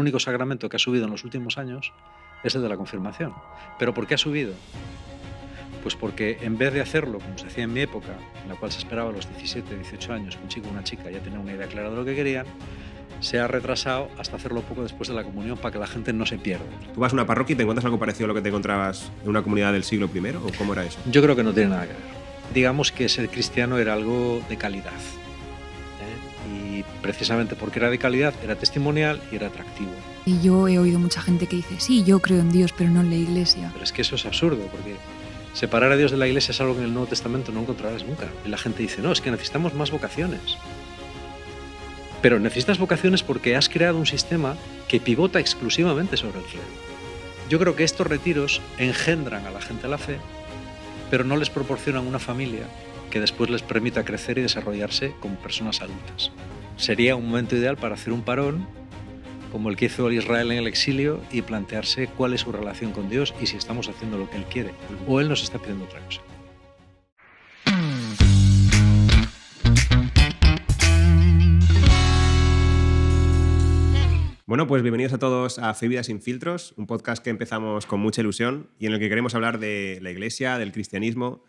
único sacramento que ha subido en los últimos años es el de la confirmación. ¿Pero por qué ha subido? Pues porque en vez de hacerlo, como se hacía en mi época, en la cual se esperaba a los 17, 18 años que un chico o una chica ya tenía una idea clara de lo que querían, se ha retrasado hasta hacerlo poco después de la comunión para que la gente no se pierda. ¿Tú vas a una parroquia y te encuentras algo parecido a lo que te encontrabas en una comunidad del siglo I? ¿O cómo era eso? Yo creo que no tiene nada que ver. Digamos que ser cristiano era algo de calidad. Y precisamente porque era de calidad, era testimonial y era atractivo. Y yo he oído mucha gente que dice, sí, yo creo en Dios, pero no en la iglesia. Pero es que eso es absurdo, porque separar a Dios de la iglesia es algo que en el Nuevo Testamento no encontrarás nunca. Y la gente dice, no, es que necesitamos más vocaciones. Pero necesitas vocaciones porque has creado un sistema que pivota exclusivamente sobre el clero. Yo creo que estos retiros engendran a la gente a la fe, pero no les proporcionan una familia que después les permita crecer y desarrollarse como personas adultas. Sería un momento ideal para hacer un parón, como el que hizo Israel en el exilio, y plantearse cuál es su relación con Dios y si estamos haciendo lo que Él quiere, o Él nos está pidiendo otra cosa. Bueno, pues bienvenidos a todos a Fe y Vida sin filtros, un podcast que empezamos con mucha ilusión y en el que queremos hablar de la iglesia, del cristianismo,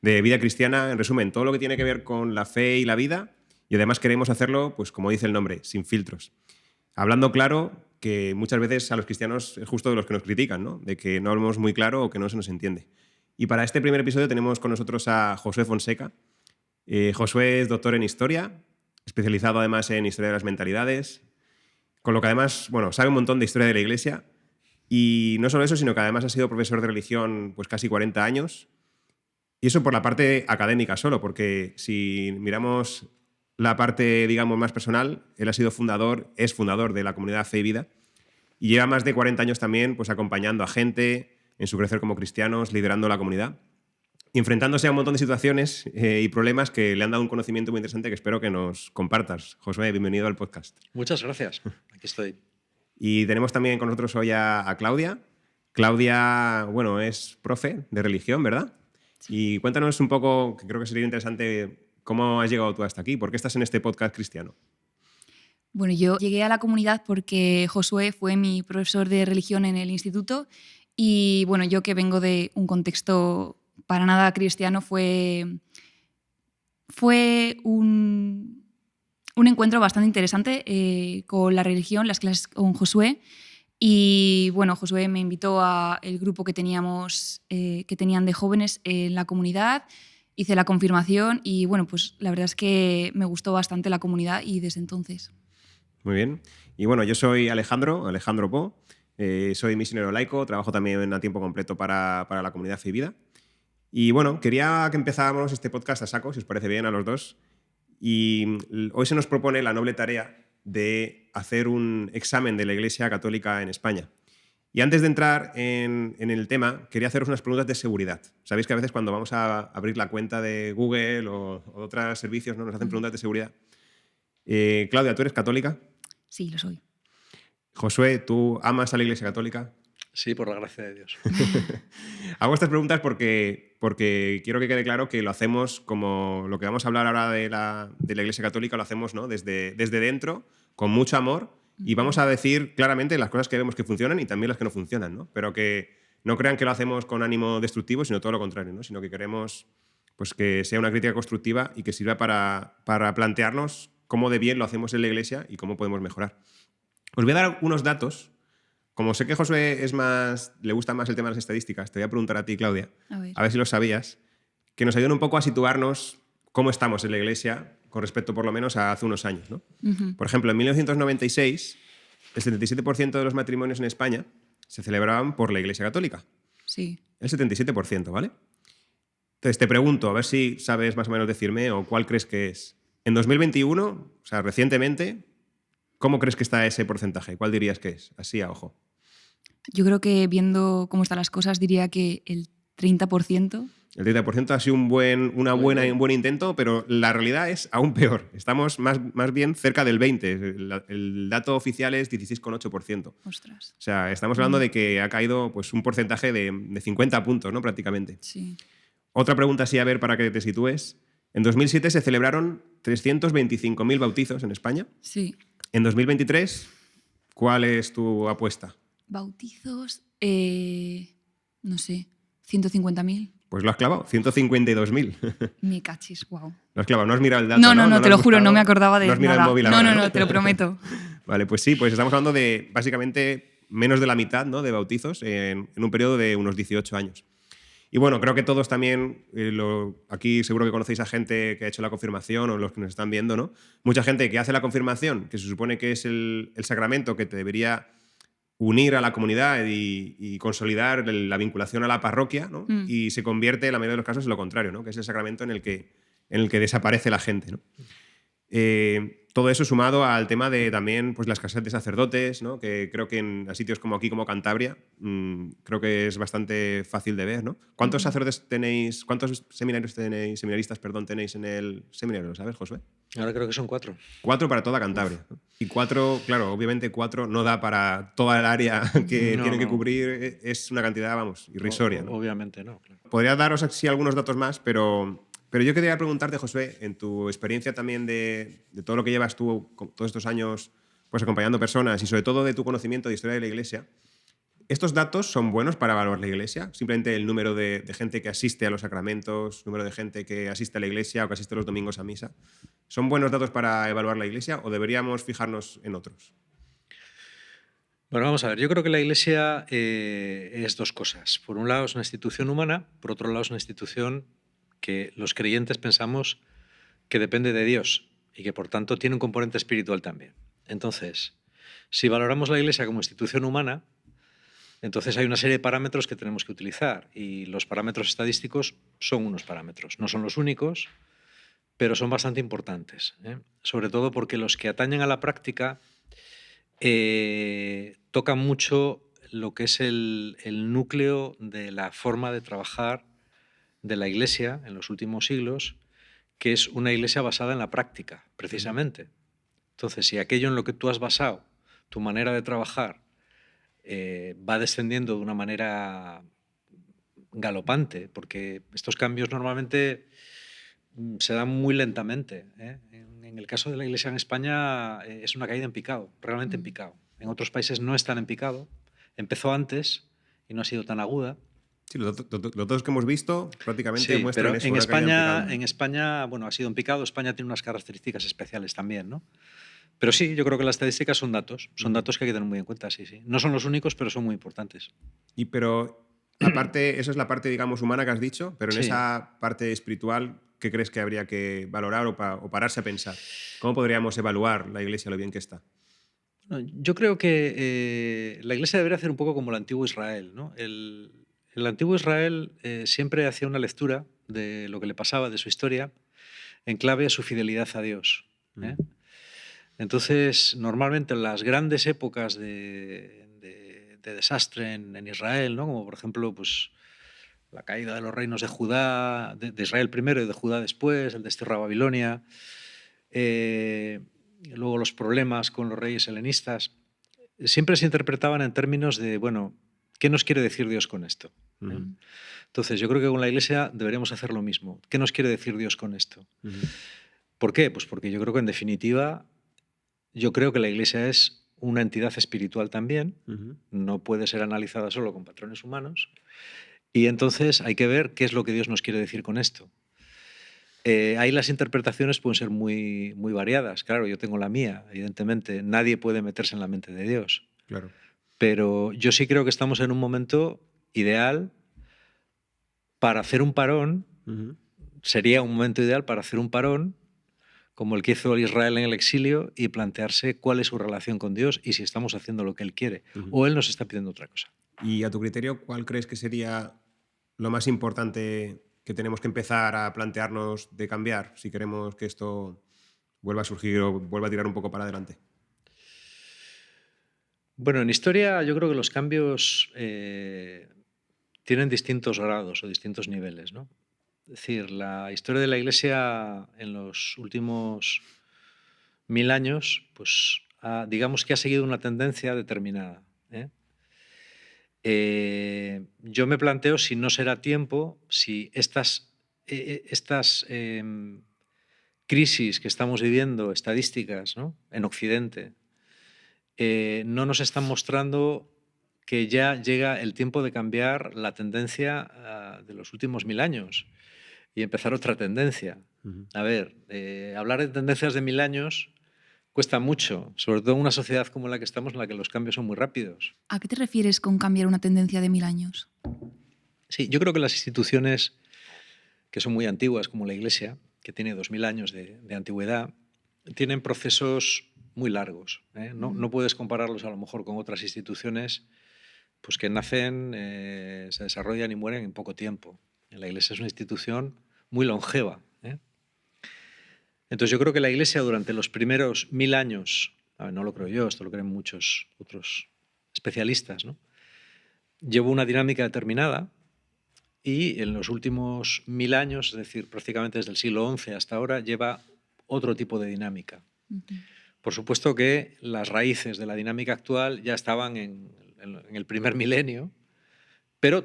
de vida cristiana, en resumen, todo lo que tiene que ver con la fe y la vida, y además queremos hacerlo, pues como dice el nombre, sin filtros. Hablando claro, que muchas veces a los cristianos es justo de los que nos critican, ¿no? De que no hablamos muy claro o que no se nos entiende. Y para este primer episodio tenemos con nosotros a Josué Fonseca. Josué es doctor en Historia, especializado además en Historia de las Mentalidades, con lo que además, bueno, sabe un montón de historia de la Iglesia. Y no solo eso, sino que además ha sido profesor de religión pues casi 40 años. Y eso por la parte académica solo, porque si miramos la parte, digamos, más personal, él ha sido es fundador de la comunidad Fe y Vida y lleva más de 40 años también pues, acompañando a gente en su crecer como cristianos, liderando la comunidad y enfrentándose a un montón de situaciones y problemas que le han dado un conocimiento muy interesante que espero que nos compartas. Josué, bienvenido al podcast. Muchas gracias. Aquí estoy. Y tenemos también con nosotros hoy a Claudia. Claudia, bueno, es profe de religión, ¿verdad? Sí. Y cuéntanos un poco, que creo que sería interesante, cómo has llegado tú hasta aquí, por qué estás en este podcast cristiano. Bueno, yo llegué a la comunidad porque Josué fue mi profesor de religión en el instituto y bueno, yo que vengo de un contexto para nada cristiano fue un encuentro bastante interesante con la religión, las clases con Josué. Y bueno, Josué me invitó a el grupo que tenían de jóvenes en la comunidad, hice la confirmación y bueno, pues la verdad es que me gustó bastante la comunidad y desde entonces. Muy bien. Y bueno, yo soy Alejandro Po, soy misionero laico, trabajo también a tiempo completo para la comunidad Fe y Vida. Y bueno, quería que empezáramos este podcast a saco, si os parece bien a los dos. Y hoy se nos propone la noble tarea de hacer un examen de la Iglesia Católica en España. Y antes de entrar en el tema, quería haceros unas preguntas de seguridad. Sabéis que a veces cuando vamos a abrir la cuenta de Google o otros servicios, ¿no? Nos hacen preguntas de seguridad. Claudia, ¿tú eres católica? Sí, lo soy. Josué, ¿tú amas a la Iglesia Católica? Sí, por la gracia de Dios. Hago estas preguntas porque quiero que quede claro que lo hacemos como lo que vamos a hablar ahora de la Iglesia Católica, lo hacemos, ¿no? desde dentro, con mucho amor, y vamos a decir claramente las cosas que vemos que funcionan y también las que no funcionan, ¿no? Pero que no crean que lo hacemos con ánimo destructivo, sino todo lo contrario, ¿no? Sino que queremos pues, que sea una crítica constructiva y que sirva para plantearnos cómo de bien lo hacemos en la Iglesia y cómo podemos mejorar. Os voy a dar unos datos. Como sé que Josué le gusta más el tema de las estadísticas, te voy a preguntar a ti, Claudia, a ver si lo sabías, que nos ayuden un poco a situarnos cómo estamos en la Iglesia con respecto, por lo menos, a hace unos años, ¿no? Uh-huh. Por ejemplo, en 1996, el 77% de los matrimonios en España se celebraban por la Iglesia Católica. Sí. El 77%, ¿vale? Entonces, te pregunto, a ver si sabes más o menos decirme o cuál crees que es. En 2021, o sea, recientemente, ¿cómo crees que está ese porcentaje? ¿Cuál dirías que es? Así a ojo. Yo creo que viendo cómo están las cosas diría que el 30%. El 30% ha sido un buen intento, pero la realidad es aún peor. Estamos más bien cerca del 20%. El dato oficial es 16,8%. Ostras. O sea, estamos hablando de que ha caído pues, un porcentaje de 50 puntos, ¿no? Prácticamente. Sí. Otra pregunta así, a ver, para que te sitúes. En 2007 se celebraron 325.000 bautizos en España. Sí. En 2023... ¿Cuál es tu apuesta? Bautizos, no sé, 150.000. Pues lo has clavado, 152.000. Me cachis, wow. Lo has clavado, no has mirado el dato, No, ¿no? te has lo juro, no me acordaba de no has mirado nada. el móvil No, ahora, no, te lo prometo. Vale, pues sí, pues estamos hablando de básicamente menos de la mitad, ¿no?, de bautizos en un periodo de unos 18 años. Y bueno, creo que todos también, aquí seguro que conocéis a gente que ha hecho la confirmación o los que nos están viendo, ¿no? Mucha gente que hace la confirmación, que se supone que es el sacramento que te debería unir a la comunidad y consolidar la vinculación a la parroquia, ¿no? Y se convierte, en la mayoría de los casos, en lo contrario, ¿no?, que es el sacramento en el que desaparece la gente, ¿no? Todo eso sumado al tema de también pues, la escasez de sacerdotes, ¿no?, que creo que en sitios como aquí, como Cantabria, creo que es bastante fácil de ver, ¿no? ¿Cuántos sacerdotes tenéis, cuántos seminaristas tenéis en el seminario, ¿lo sabes, Josué? Ahora creo que son 4. 4 para toda Cantabria. ¿No? Y 4, claro, obviamente 4 no da para toda el área que tienen que cubrir, es una cantidad, vamos, irrisoria, ¿no? Obviamente no, claro. Podría daros así algunos datos más, pero yo quería preguntarte, Josué, en tu experiencia también de todo lo que llevas tú todos estos años pues, acompañando personas y sobre todo de tu conocimiento de historia de la Iglesia, ¿estos datos son buenos para evaluar la Iglesia? Simplemente el número de gente que asiste a los sacramentos, número de gente que asiste a la Iglesia o que asiste los domingos a misa. ¿Son buenos datos para evaluar la Iglesia o deberíamos fijarnos en otros? Bueno, vamos a ver. Yo creo que la Iglesia es dos cosas. Por un lado es una institución humana, por otro lado es una institución que los creyentes pensamos que depende de Dios y que por tanto tiene un componente espiritual también. Entonces, si valoramos la Iglesia como institución humana, entonces hay una serie de parámetros que tenemos que utilizar y los parámetros estadísticos son unos parámetros. No son los únicos, pero son bastante importantes, ¿eh? Sobre todo porque los que atañen a la práctica tocan mucho lo que es el núcleo de la forma de trabajar de la Iglesia en los últimos siglos, que es una Iglesia basada en la práctica, precisamente. Entonces, si aquello en lo que tú has basado tu manera de trabajar va descendiendo de una manera galopante, porque estos cambios normalmente se dan muy lentamente, ¿eh? En el caso de la Iglesia en España es una caída en picado, realmente en picado. En otros países no es tan en picado. Empezó antes y no ha sido tan aguda. Sí, los datos que hemos visto prácticamente Sí, muestran pero eso, en una caída España, en picado. ha sido en picado. España tiene unas características especiales también, ¿no? Pero sí, yo creo que las estadísticas son datos que hay que tener muy en cuenta, sí. No son los únicos, pero son muy importantes. Pero aparte, esa es la parte, digamos, humana que has dicho, pero en Sí. esa parte espiritual, ¿qué crees que habría que valorar o pararse a pensar? ¿Cómo podríamos evaluar la Iglesia lo bien que está? Bueno, yo creo que la Iglesia debería hacer un poco como el antiguo Israel, ¿no? El antiguo Israel siempre hacía una lectura de lo que le pasaba, de su historia, en clave a su fidelidad a Dios, ¿eh? Entonces, normalmente en las grandes épocas de desastre en Israel, ¿no?, como por ejemplo pues, la caída de los reinos de Judá, de Israel primero y de Judá después, el destierro a Babilonia, luego los problemas con los reyes helenistas, siempre se interpretaban en términos de, bueno, ¿qué nos quiere decir Dios con esto? Entonces, yo creo que con la Iglesia deberíamos hacer lo mismo. ¿Qué nos quiere decir Dios con esto? ¿Por qué? Pues porque yo creo que, en definitiva, yo creo que la Iglesia es una entidad espiritual también, no puede ser analizada solo con patrones humanos, y entonces hay que ver qué es lo que Dios nos quiere decir con esto. Ahí las interpretaciones pueden ser muy, muy variadas. Claro, yo tengo la mía, evidentemente. Nadie puede meterse en la mente de Dios. Claro. Pero yo sí creo que estamos en un momento ideal para hacer un parón. Sería un momento ideal para hacer un parón como el que hizo Israel en el exilio y plantearse cuál es su relación con Dios y si estamos haciendo lo que Él quiere o Él nos está pidiendo otra cosa. Y a tu criterio, ¿cuál crees que sería lo más importante que tenemos que empezar a plantearnos de cambiar si queremos que esto vuelva a surgir o vuelva a tirar un poco para adelante? Bueno, en historia yo creo que los cambios tienen distintos grados o distintos niveles, ¿no? Es decir, la historia de la Iglesia en los últimos 1000 años, pues digamos que ha seguido una tendencia determinada, ¿eh? Yo me planteo si no será tiempo, si estas crisis que estamos viviendo, estadísticas, ¿no?, en Occidente, no nos están mostrando que ya llega el tiempo de cambiar la tendencia de los últimos 1000 años y empezar otra tendencia. A ver, hablar de tendencias de 1000 años cuesta mucho, sobre todo en una sociedad como la que estamos, en la que los cambios son muy rápidos. ¿A qué te refieres con cambiar una tendencia de 1000 años? Sí, yo creo que las instituciones que son muy antiguas, como la Iglesia, que tiene 2000 años de antigüedad, tienen procesos muy largos. No puedes compararlos a lo mejor con otras instituciones pues que nacen, se desarrollan y mueren en poco tiempo. La Iglesia es una institución muy longeva. Entonces yo creo que la Iglesia durante los primeros 1000 años, no lo creo yo, esto lo creen muchos otros especialistas, ¿no? Llevó una dinámica determinada y en los últimos 1000 años, es decir, prácticamente desde el siglo XI hasta ahora, lleva otro tipo de dinámica. Por supuesto que las raíces de la dinámica actual ya estaban en el primer milenio, pero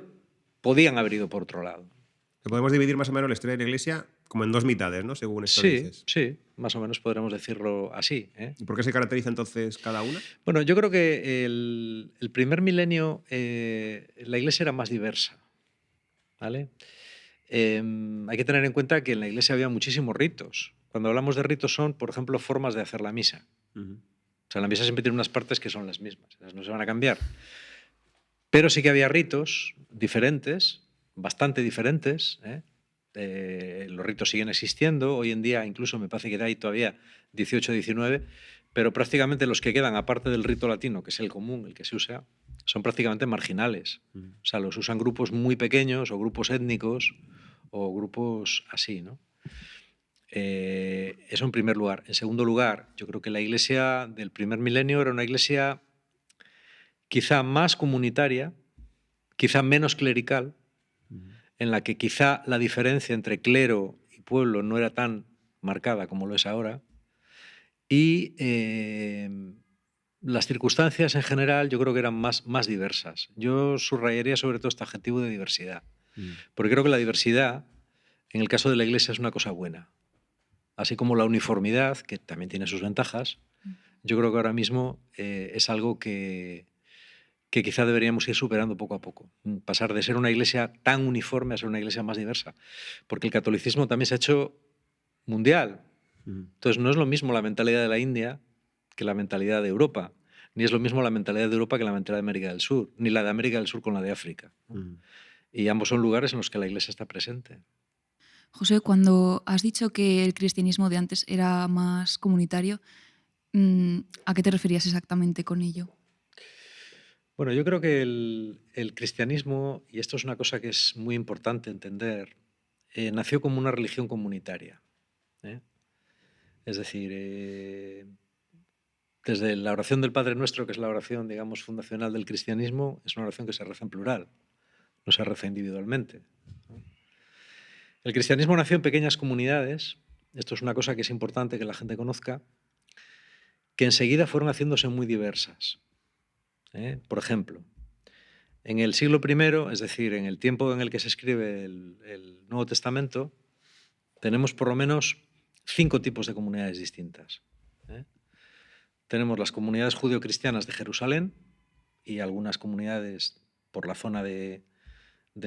podían haber ido por otro lado. Podemos dividir más o menos la historia de la Iglesia como en dos mitades, ¿no? Según esto dices. Sí, más o menos podremos decirlo así. ¿Y por qué se caracteriza entonces cada una? Bueno, yo creo que el primer milenio la Iglesia era más diversa. ¿Vale? Hay que tener en cuenta que en la Iglesia había muchísimos ritos. Cuando hablamos de ritos son, por ejemplo, formas de hacer la misa. O sea, la misa siempre tiene unas partes que son las mismas, esas no se van a cambiar. Pero sí que había ritos diferentes, bastante diferentes. Los ritos siguen existiendo. Hoy en día incluso me parece que hay todavía 18, 19, pero prácticamente los que quedan, aparte del rito latino, que es el común, el que se usa, son prácticamente marginales. O sea, los usan grupos muy pequeños o grupos étnicos o grupos así, ¿no? Eso en primer lugar. En segundo lugar, yo creo que la Iglesia del primer milenio era una Iglesia quizá más comunitaria, quizá menos clerical, en la que quizá la diferencia entre clero y pueblo no era tan marcada como lo es ahora. Y las circunstancias en general yo creo que eran más diversas. Yo subrayaría sobre todo este adjetivo de diversidad, porque creo que la diversidad, en el caso de la Iglesia, es una cosa buena. Así como la uniformidad, que también tiene sus ventajas, yo creo que ahora mismo es algo que quizá deberíamos ir superando poco a poco. Pasar de ser una Iglesia tan uniforme a ser una Iglesia más diversa. Porque el catolicismo también se ha hecho mundial. Entonces no es lo mismo la mentalidad de la India que la mentalidad de Europa. Ni es lo mismo la mentalidad de Europa que la mentalidad de América del Sur. Ni la de América del Sur con la de África. Y ambos son lugares en los que la Iglesia está presente. José, cuando has dicho que el cristianismo de antes era más comunitario, ¿a qué te referías exactamente con ello? Bueno, yo creo que el cristianismo, y esto es una cosa que es muy importante entender, nació como una religión comunitaria. Es decir, desde la oración del Padre Nuestro, que es la oración, digamos, fundacional del cristianismo, es una oración que se reza en plural, no se reza individualmente. El cristianismo nació en pequeñas comunidades, esto es una cosa que es importante que la gente conozca, que enseguida fueron haciéndose muy diversas. Por ejemplo, en el siglo I, es decir, en el tiempo en el que se escribe el Nuevo Testamento, tenemos por lo menos 5 tipos de comunidades distintas. Tenemos las comunidades judio-cristianas de Jerusalén y algunas comunidades por la zona de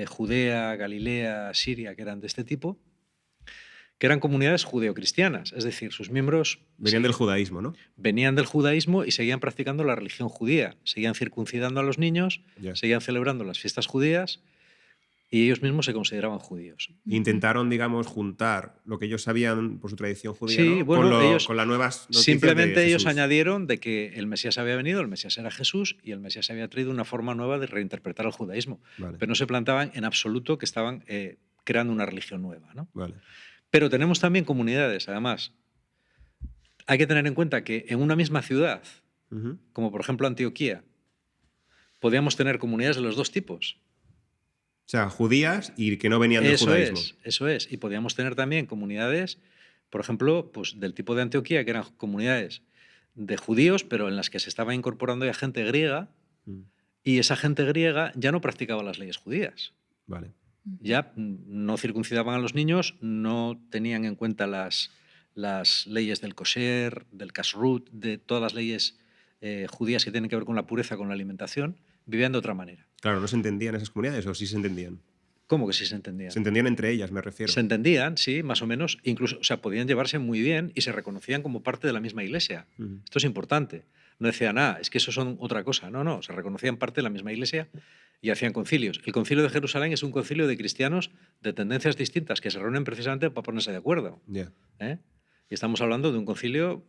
Judea, Galilea, Siria, que eran de este tipo, que eran comunidades judeocristianas, es decir, sus miembros venían del judaísmo, ¿no? Venían del judaísmo y seguían practicando la religión judía, seguían circuncidando a los niños, seguían celebrando las fiestas judías y ellos mismos se consideraban judíos. Intentaron, digamos, juntar lo que ellos sabían por su tradición judía, sí, ¿no? bueno, ellos con las nuevas noticias simplemente de ellos Jesús. añadieron de que el Mesías había venido, el Mesías era Jesús y el Mesías había traído una forma nueva de reinterpretar el judaísmo. Vale. Pero no se planteaban en absoluto que estaban creando una religión nueva, ¿no? Vale. Pero tenemos también comunidades, además. Hay que tener en cuenta que en una misma ciudad, como por ejemplo Antioquía, podíamos tener comunidades de los dos tipos. O sea, judías y que no venían del judaísmo. Eso es. Y podíamos tener también comunidades, por ejemplo, pues del tipo de Antioquía, que eran comunidades de judíos, pero en las que se estaba incorporando ya gente griega, y esa gente griega ya no practicaba las leyes judías. Vale. Ya no circuncidaban a los niños, no tenían en cuenta las leyes del kosher, del kashrut, de todas las leyes judías que tienen que ver con la pureza, con la alimentación, vivían de otra manera. Claro, ¿no se entendían esas comunidades o sí se entendían? ¿Cómo que sí se entendían? Se entendían entre ellas, me refiero. Se entendían, sí, más o menos, incluso, o sea, podían llevarse muy bien y se reconocían como parte de la misma iglesia. Esto es importante. No decían, es que eso son otra cosa. No, se reconocían parte de la misma iglesia y hacían concilios. El concilio de Jerusalén es un concilio de cristianos de tendencias distintas que se reúnen precisamente para ponerse de acuerdo. Yeah. Y estamos hablando de un concilio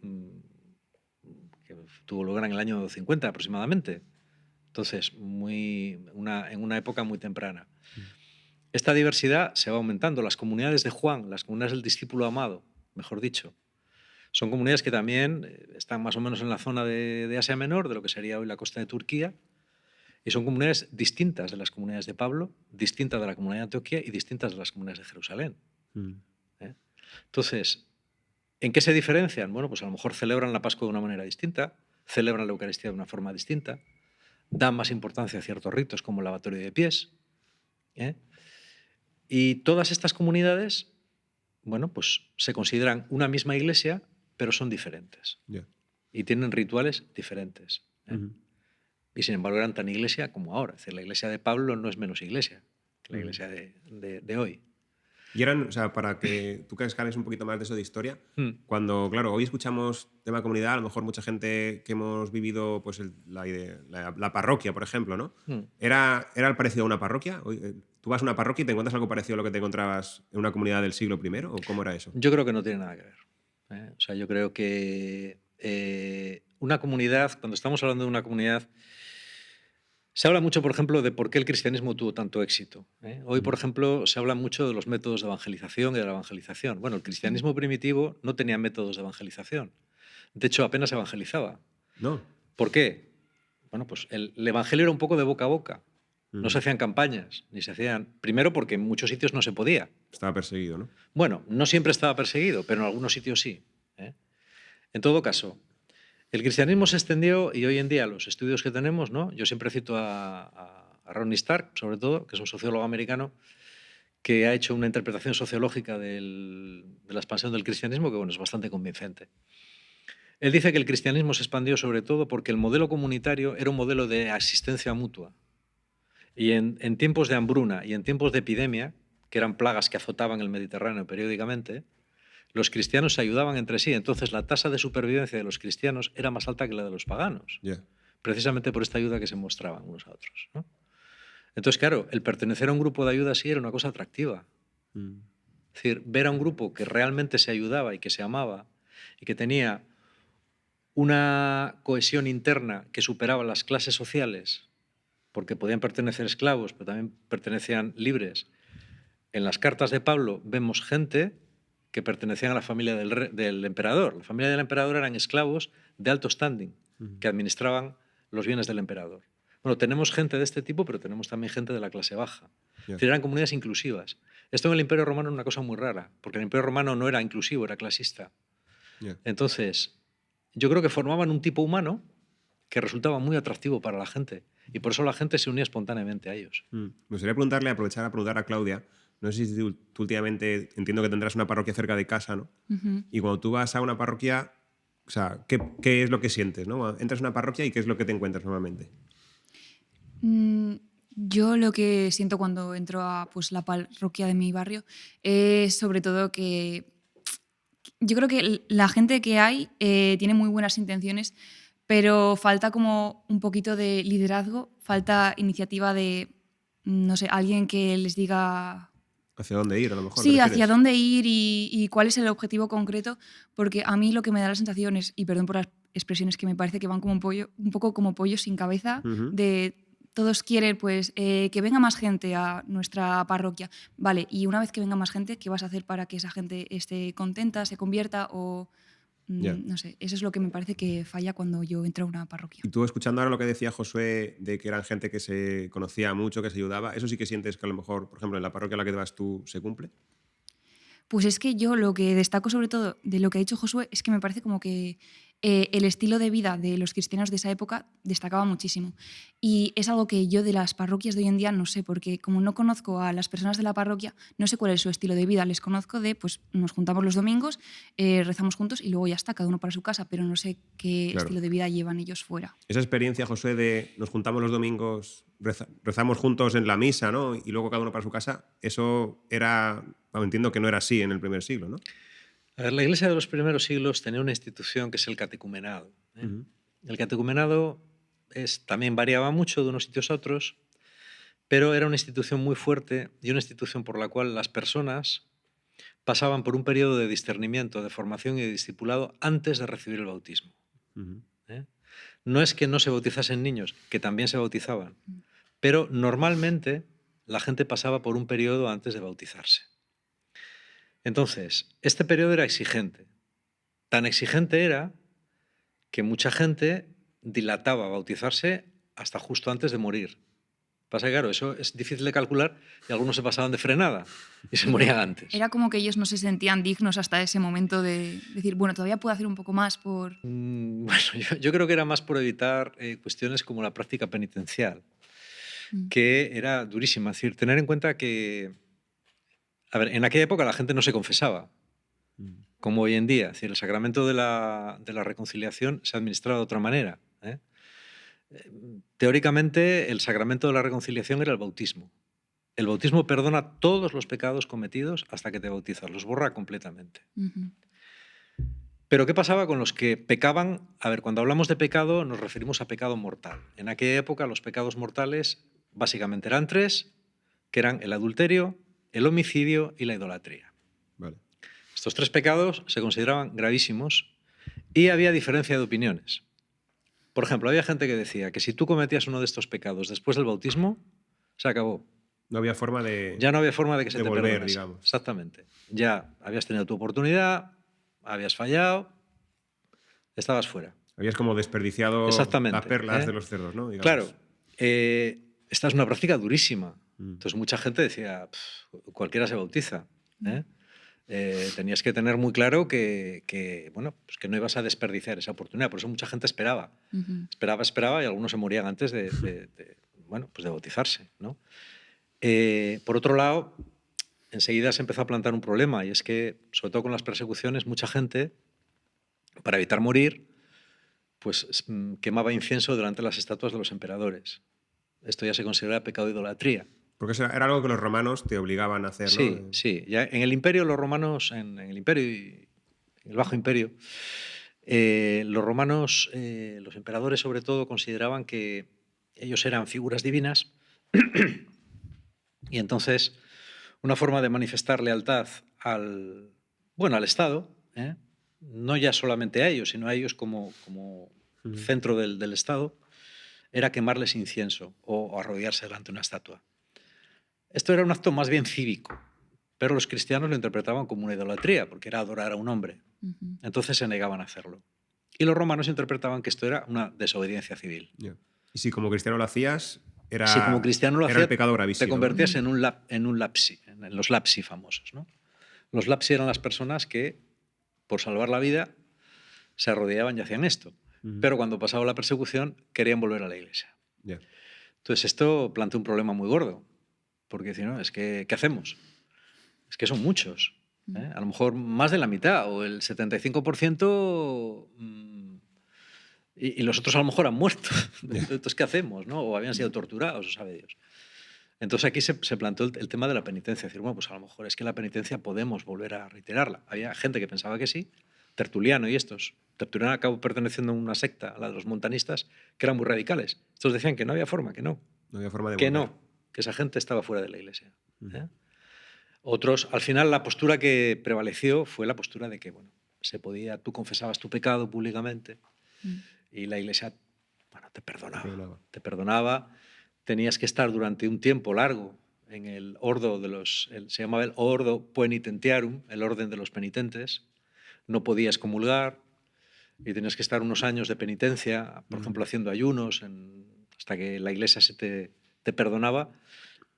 que tuvo lugar en el año 50 aproximadamente. Entonces, en una época muy temprana. Esta diversidad se va aumentando. Las comunidades de Juan, las comunidades del discípulo amado, mejor dicho, son comunidades que también están más o menos en la zona de Asia Menor, de lo que sería hoy la costa de Turquía, y son comunidades distintas de las comunidades de Pablo, distintas de la comunidad de Antioquía y distintas de las comunidades de Jerusalén. Entonces, ¿en qué se diferencian? Bueno, pues a lo mejor celebran la Pascua de una manera distinta, celebran la Eucaristía de una forma distinta, dan más importancia a ciertos ritos como el lavatorio de pies. Y todas estas comunidades, bueno, pues se consideran una misma iglesia, pero son diferentes. Yeah. Y tienen rituales diferentes. Y sin embargo eran tan iglesia como ahora. Es decir, la iglesia de Pablo no es menos iglesia que la iglesia de hoy. Y eran, o sea, para que tú que escales un poquito más de eso de historia, cuando, claro, hoy escuchamos tema comunidad, a lo mejor mucha gente que hemos vivido pues la parroquia, por ejemplo, ¿no? ¿Era el parecido a una parroquia? ¿Tú vas a una parroquia y te encuentras algo parecido a lo que te encontrabas en una comunidad del siglo I? ¿O cómo era eso? Yo creo que no tiene nada que ver. O sea, yo creo que una comunidad, cuando estamos hablando de una comunidad, se habla mucho, por ejemplo, de por qué el cristianismo tuvo tanto éxito. Hoy, por ejemplo, se habla mucho de los métodos de evangelización y de la evangelización. Bueno, el cristianismo primitivo no tenía métodos de evangelización. De hecho, apenas evangelizaba. No. ¿Por qué? Bueno, pues el evangelio era un poco de boca a boca. No se hacían campañas, ni se hacían... Primero porque en muchos sitios no se podía. Estaba perseguido, ¿no? Bueno, no siempre estaba perseguido, pero en algunos sitios sí. En todo caso, el cristianismo se extendió y hoy en día los estudios que tenemos, ¿no? Yo siempre cito a Ronnie Stark, sobre todo, que es un sociólogo americano, que ha hecho una interpretación sociológica de la expansión del cristianismo que, bueno, es bastante convincente. Él dice que el cristianismo se expandió sobre todo porque el modelo comunitario era un modelo de asistencia mutua. Y en tiempos de hambruna y en tiempos de epidemia, que eran plagas que azotaban el Mediterráneo periódicamente, los cristianos se ayudaban entre sí. Entonces la tasa de supervivencia de los cristianos era más alta que la de los paganos, precisamente por esta ayuda que se mostraban unos a otros, ¿no? Entonces, claro, el pertenecer a un grupo de ayuda sí era una cosa atractiva. Es decir, ver a un grupo que realmente se ayudaba y que se amaba y que tenía una cohesión interna que superaba las clases sociales, porque podían pertenecer esclavos, pero también pertenecían libres. En las cartas de Pablo vemos gente que pertenecían a la familia del emperador. La familia del emperador eran esclavos de alto standing, que administraban los bienes del emperador. Bueno, tenemos gente de este tipo, pero tenemos también gente de la clase baja. Es decir, eran comunidades inclusivas. Esto en el Imperio Romano era una cosa muy rara, porque el Imperio Romano no era inclusivo, era clasista. Entonces, yo creo que formaban un tipo humano que resultaba muy atractivo para la gente. Y por eso la gente se unía espontáneamente a ellos. Me gustaría aprovechar a preguntar a Claudia. No sé si tú últimamente, entiendo que tendrás una parroquia cerca de casa, ¿no? Y cuando tú vas a una parroquia, o sea, ¿qué es lo que sientes, ¿no? Entras a una parroquia y ¿qué es lo que te encuentras normalmente? Yo lo que siento cuando entro a pues, la parroquia de mi barrio es sobre todo que yo creo que la gente que hay tiene muy buenas intenciones, pero falta como un poquito de liderazgo, falta iniciativa de, no sé, alguien que les diga... ¿Hacia dónde ir, a lo mejor? Sí, hacia dónde ir y cuál es el objetivo concreto, porque a mí lo que me da la sensación es, y perdón por las expresiones, que me parece que van como un poco como pollos sin cabeza, de todos quieren pues, que venga más gente a nuestra parroquia. Vale, y una vez que venga más gente, ¿qué vas a hacer para que esa gente esté contenta, se convierta o...? No sé, eso es lo que me parece que falla cuando yo entro a una parroquia. Y tú, escuchando ahora lo que decía Josué, de que eran gente que se conocía mucho, que se ayudaba, ¿eso sí que sientes que a lo mejor, por ejemplo, en la parroquia a la que te vas tú, se cumple? Pues es que yo lo que destaco sobre todo de lo que ha dicho Josué es que me parece como que el estilo de vida de los cristianos de esa época destacaba muchísimo. Y es algo que yo de las parroquias de hoy en día no sé, porque como no conozco a las personas de la parroquia, no sé cuál es su estilo de vida. Les conozco de, pues nos juntamos los domingos, rezamos juntos y luego ya está, cada uno para su casa, pero no sé qué Claro. estilo de vida llevan ellos fuera. Esa experiencia, Josué, de nos juntamos los domingos, rezamos juntos en la misa, ¿no? Y luego cada uno para su casa, eso era, bueno, entiendo que no era así en el primer siglo, ¿no? A ver, la Iglesia de los primeros siglos tenía una institución que es el catecumenado. Ujú. El catecumenado también variaba mucho de unos sitios a otros, pero era una institución muy fuerte y una institución por la cual las personas pasaban por un periodo de discernimiento, de formación y de discipulado antes de recibir el bautismo. Ujú. ¿eh? No es que no se bautizasen niños, que también se bautizaban, pero normalmente la gente pasaba por un periodo antes de bautizarse. Entonces, este periodo era exigente. Tan exigente era que mucha gente dilataba bautizarse hasta justo antes de morir. Pasa que, claro, eso es difícil de calcular y algunos se pasaban de frenada y se morían antes. Era como que ellos no se sentían dignos hasta ese momento de decir, bueno, todavía puedo hacer un poco más por... Bueno, yo creo que era más por evitar cuestiones como la práctica penitencial, que era durísima. Es decir, tener en cuenta que, a ver, en aquella época la gente no se confesaba, como hoy en día. Es decir, el sacramento de la reconciliación se administraba de otra manera. Teóricamente, el sacramento de la reconciliación era el bautismo. El bautismo perdona todos los pecados cometidos hasta que te bautizas, los borra completamente. Pero ¿qué pasaba con los que pecaban? A ver, cuando hablamos de pecado nos referimos a pecado mortal. En aquella época los pecados mortales básicamente eran 3, que eran el adulterio, el homicidio y la idolatría. Vale. Estos 3 pecados se consideraban gravísimos y había diferencia de opiniones. Por ejemplo, había gente que decía que si tú cometías uno de estos pecados después del bautismo, se acabó. No había forma de... Ya no había forma de que se te volver, perdonase. digamos. Exactamente. Ya habías tenido tu oportunidad, habías fallado, estabas fuera. Habías como desperdiciado Exactamente, las perlas de los cerdos, ¿no? Digamos. Claro. Esta es una práctica durísima. Entonces mucha gente decía, cualquiera se bautiza. Tenías que tener muy claro que, bueno, pues que no ibas a desperdiciar esa oportunidad. Por eso mucha gente esperaba. Esperaba y algunos se morían antes bueno, pues de bautizarse, ¿no? Por otro lado, enseguida se empezó a plantar un problema, y es que, sobre todo con las persecuciones, mucha gente, para evitar morir, pues quemaba incienso delante de las estatuas de los emperadores. Esto ya se considera pecado de idolatría. Porque eso era algo que los romanos te obligaban a hacer, Sí, ¿no? sí. Ya en el imperio, los romanos, en el imperio y en el bajo imperio, los romanos, los emperadores sobre todo, consideraban que ellos eran figuras divinas y entonces una forma de manifestar lealtad al Estado, no ya solamente a ellos, sino a ellos como centro del Estado, era quemarles incienso o arrodillarse delante de una estatua. Esto era un acto más bien cívico, pero los cristianos lo interpretaban como una idolatría, porque era adorar a un hombre. Entonces se negaban a hacerlo. Y los romanos interpretaban que esto era una desobediencia civil. Yeah. Y si como cristiano lo hacías, era, si como cristiano lo era hacías, el pecado gravísimo, te convertías en un lapsi, en los lapsi famosos, ¿no? Los lapsi eran las personas que, por salvar la vida, se arrodillaban y hacían esto. Pero cuando pasaba la persecución, querían volver a la iglesia. Yeah. Entonces esto plantea un problema muy gordo. Porque si no, es que, ¿qué hacemos? Es que son muchos. A lo mejor más de la mitad o el 75%, y los otros a lo mejor han muerto. Entonces, ¿qué hacemos? ¿No? O habían sido torturados, o sabe Dios. Entonces aquí se planteó el tema de la penitencia. Es decir, bueno, pues a lo mejor es que la penitencia podemos volver a reiterarla. Había gente que pensaba que sí, Tertuliano y estos. Tertuliano acabó perteneciendo a una secta, a la de los montanistas, que eran muy radicales. Estos decían que no había forma, que no. No había forma de que volver. no. Que esa gente estaba fuera de la iglesia. Otros, al final, la postura que prevaleció fue la postura de que, bueno, tú confesabas tu pecado públicamente y la iglesia, bueno, te perdonaba. Tenías que estar durante un tiempo largo en el ordo se llamaba el ordo poenitentiarum, el orden de los penitentes. No podías comulgar y tenías que estar unos años de penitencia, por ejemplo, haciendo ayunos hasta que la iglesia te perdonaba,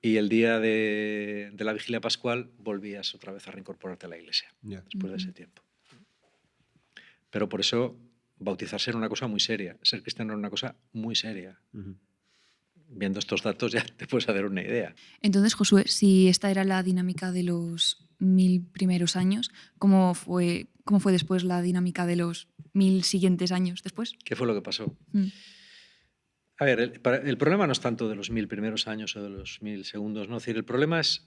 y el día de la vigilia pascual volvías otra vez a reincorporarte a la iglesia, después de ese tiempo. Pero por eso, bautizarse era una cosa muy seria, ser cristiano era una cosa muy seria. Viendo estos datos ya te puedes hacer una idea. Entonces, Josué, si esta era la dinámica de los 1000 primeros años, ¿cómo fue después la dinámica de los 1000 siguientes años después? ¿Qué fue lo que pasó? Mm. A ver, el problema no es tanto de los 1000 primeros años o de los 1000 segundos, ¿no? Es decir, el problema es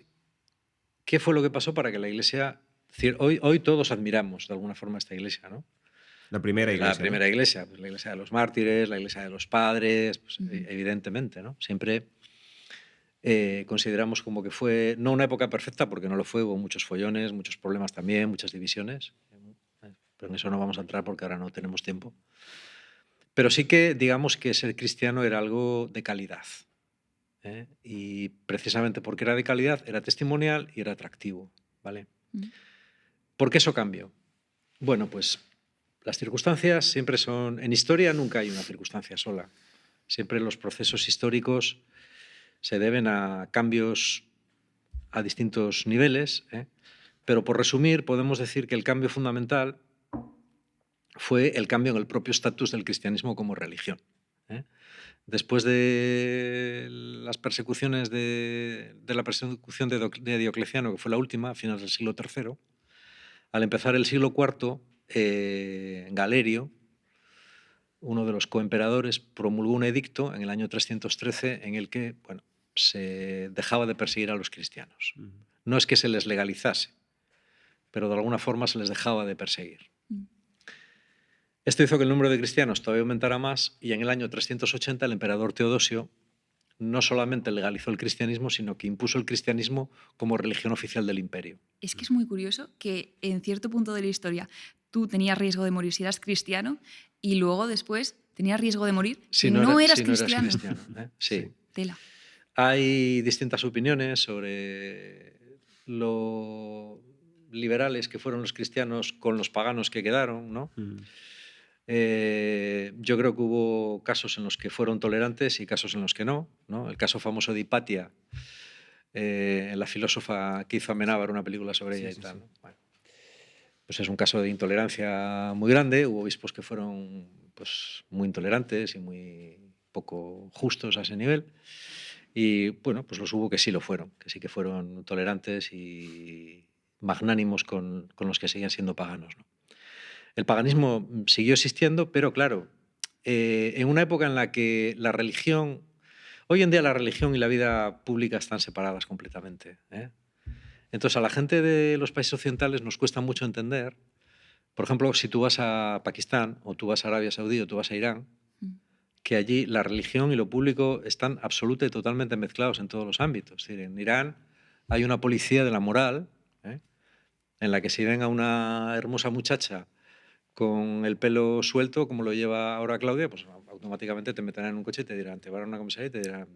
qué fue lo que pasó para que la Iglesia... Es decir, hoy todos admiramos de alguna forma esta Iglesia, ¿no? La primera iglesia. La primera iglesia, pues la iglesia de los mártires, la iglesia de los padres, pues, Ujú. evidentemente, ¿no? Siempre consideramos como que fue, no una época perfecta, porque no lo fue, hubo muchos follones, muchos problemas también, muchas divisiones, pero en eso no vamos a entrar porque ahora no tenemos tiempo. Pero sí que digamos que ser cristiano era algo de calidad, ¿eh? Y precisamente porque era de calidad, era testimonial y era atractivo, ¿vale? Mm. ¿Por qué eso cambió? Bueno, pues las circunstancias siempre son... En historia nunca hay una circunstancia sola. Siempre los procesos históricos se deben a cambios a distintos niveles, ¿eh? Pero por resumir, podemos decir que el cambio fundamental fue el cambio en el propio estatus del cristianismo como religión, ¿eh? Después de las persecuciones de la persecución de Diocleciano, que fue la última, a finales del siglo III, al empezar el siglo IV, Galerio, uno de los coemperadores, promulgó un edicto en el año 313 en el que, bueno, se dejaba de perseguir a los cristianos. No es que se les legalizase, pero de alguna forma se les dejaba de perseguir. Esto hizo que el número de cristianos todavía aumentara más y en el año 380 el emperador Teodosio no solamente legalizó el cristianismo, sino que impuso el cristianismo como religión oficial del imperio. Es que es muy curioso que en cierto punto de la historia tú tenías riesgo de morir si eras cristiano y luego después tenías riesgo de morir si no eras cristiano. ¿eh? Sí. Tela. Hay distintas opiniones sobre lo liberales que fueron los cristianos con los paganos que quedaron, ¿no? Yo creo que hubo casos en los que fueron tolerantes y casos en los que no, ¿no? El caso famoso de Hipatia, la filósofa que hizo Amenábar, una película sobre ella y tal, ¿no? Bueno, pues es un caso de intolerancia muy grande. Hubo obispos que fueron pues, muy intolerantes y muy poco justos a ese nivel. Y bueno, pues los hubo que sí lo fueron, que sí que fueron tolerantes y magnánimos con los que seguían siendo paganos, ¿no? El paganismo siguió existiendo, pero claro, en una época en la que la religión... Hoy en día la religión y la vida pública están separadas completamente, ¿eh? Entonces a la gente de los países occidentales nos cuesta mucho entender, por ejemplo, si tú vas a Pakistán o tú vas a Arabia Saudí o tú vas a Irán, que allí la religión y lo público están absolutamente y totalmente mezclados en todos los ámbitos. Es decir, en Irán hay una policía de la moral, ¿eh? En la que si ven a una hermosa muchacha con el pelo suelto, como lo lleva ahora Claudia, pues automáticamente te meterán en un coche y te dirán, te van a una comisaría y te dirán,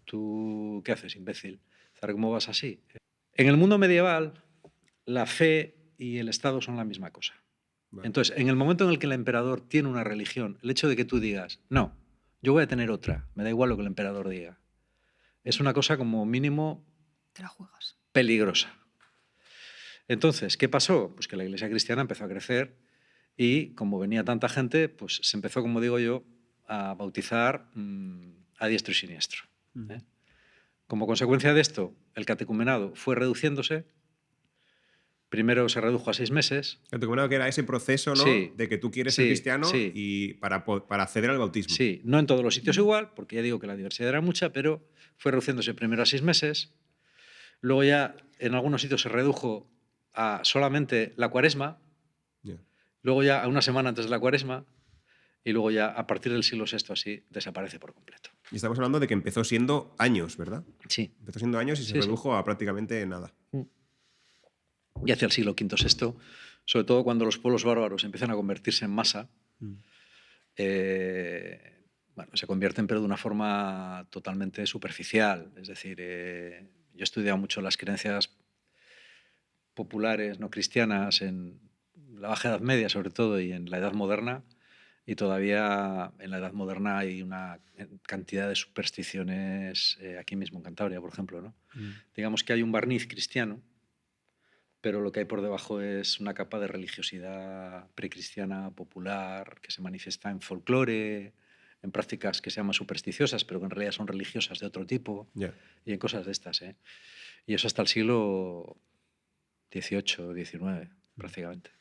¿tú qué haces, imbécil? ¿Sabes cómo vas así? En el mundo medieval, la fe y el Estado son la misma cosa. Vale. Entonces, en el momento en el que el emperador tiene una religión, el hecho de que tú digas, no, yo voy a tener otra, me da igual lo que el emperador diga, es una cosa como mínimo te la juegas. Peligrosa. Entonces, ¿qué pasó? Pues que la Iglesia cristiana empezó a crecer y como venía tanta gente, pues se empezó, como digo yo, a bautizar a diestro y siniestro, ¿eh? Como consecuencia de esto, el catecumenado fue reduciéndose. Primero se redujo a 6 meses. Catecumenado, que era ese proceso, ¿no? Sí, de que tú quieres ser cristiano sí. Y para acceder al bautismo. Sí, no en todos los sitios igual, porque ya digo que la diversidad era mucha, pero fue reduciéndose primero a 6 meses. Luego ya en algunos sitios se redujo a solamente la cuaresma. Yeah. Luego ya a una semana antes de la cuaresma. Y luego ya a partir del siglo VI así desaparece por completo. Y estamos hablando de que empezó siendo años, ¿verdad? Sí. Empezó siendo años y se redujo a prácticamente nada. Y hacia el siglo V, VI, sobre todo cuando los pueblos bárbaros empiezan a convertirse en masa, bueno, se convierten pero de una forma totalmente superficial. Es decir, yo he estudiado mucho las creencias populares no cristianas en la Baja Edad Media sobre todo y en la Edad Moderna, y todavía en la Edad Moderna hay una cantidad de supersticiones aquí mismo en Cantabria, por ejemplo, ¿no? Digamos que hay un barniz cristiano pero lo que hay por debajo es una capa de religiosidad precristiana popular que se manifiesta en folclore, en prácticas que se llaman supersticiosas, pero que en realidad son religiosas de otro tipo, Ya. y en cosas de estas. Y eso hasta el siglo XVIII, XIX, prácticamente.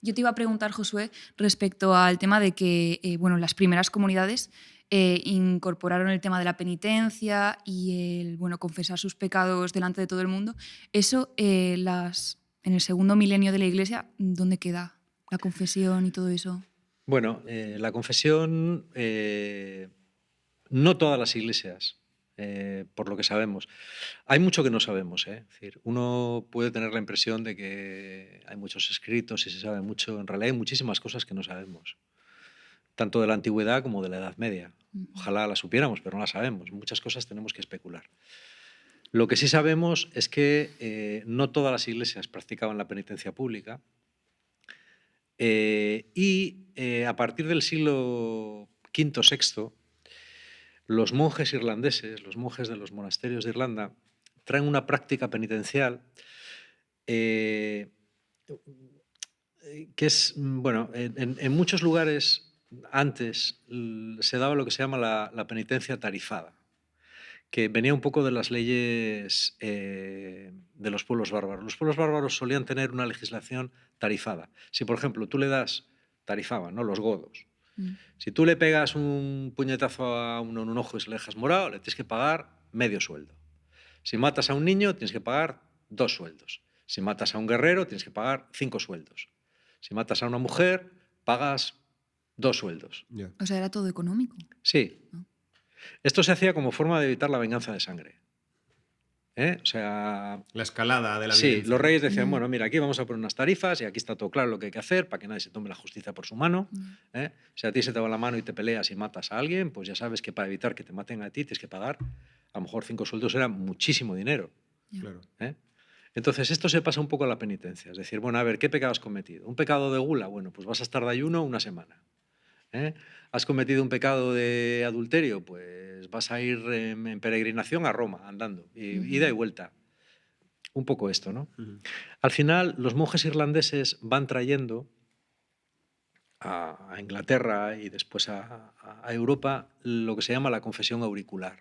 Yo te iba a preguntar, Josué, respecto al tema de que bueno, las primeras comunidades incorporaron el tema de la penitencia y el bueno, confesar sus pecados delante de todo el mundo. Eso, en el segundo milenio de la Iglesia, ¿dónde queda la confesión y todo eso? Bueno, la confesión, no todas las iglesias, por lo que sabemos. Hay mucho que no sabemos. Es decir, uno puede tener la impresión de que hay muchos escritos y se sabe mucho. En realidad hay muchísimas cosas que no sabemos, tanto de la antigüedad como de la Edad Media. Ojalá las supiéramos, pero no las sabemos. Muchas cosas tenemos que especular. Lo que sí sabemos es que no todas las iglesias practicaban la penitencia pública. A partir del siglo V, VI, los monjes irlandeses, los monjes de los monasterios de Irlanda, traen una práctica penitencial que es, bueno, en muchos lugares antes se daba lo que se llama la penitencia tarifada, que venía un poco de las leyes de los pueblos bárbaros. Los pueblos bárbaros solían tener una legislación tarifada. Si, por ejemplo, tú le das, tarifaban, ¿no?, los godos. Si tú le pegas un puñetazo a uno en un ojo y se le dejas morado, le tienes que pagar medio sueldo. Si matas a un niño, tienes que pagar 2 sueldos. Si matas a un guerrero, tienes que pagar 5 sueldos. Si matas a una mujer, pagas 2 sueldos. Yeah. O sea, era todo económico. Sí. ¿No? Esto se hacía como forma de evitar la venganza de sangre. O sea, La escalada de la sí, violencia. los reyes decían, bueno, mira, aquí vamos a poner unas tarifas y aquí está todo claro lo que hay que hacer para que nadie se tome la justicia por su mano. Si a ti se te va la mano y te peleas y matas a alguien, pues ya sabes que para evitar que te maten a ti tienes que pagar, a lo mejor 5 sueldos era muchísimo dinero. Claro. Entonces esto se pasa un poco a la penitencia. Es decir, bueno, a ver, ¿qué pecado has cometido? Un pecado de gula, bueno, pues vas a estar de ayuno una semana. ¿Has cometido un pecado de adulterio? Pues vas a ir en peregrinación a Roma, andando, ida y vuelta. Un poco esto, ¿no? Al final, los monjes irlandeses van trayendo a Inglaterra y después a Europa lo que se llama la confesión auricular.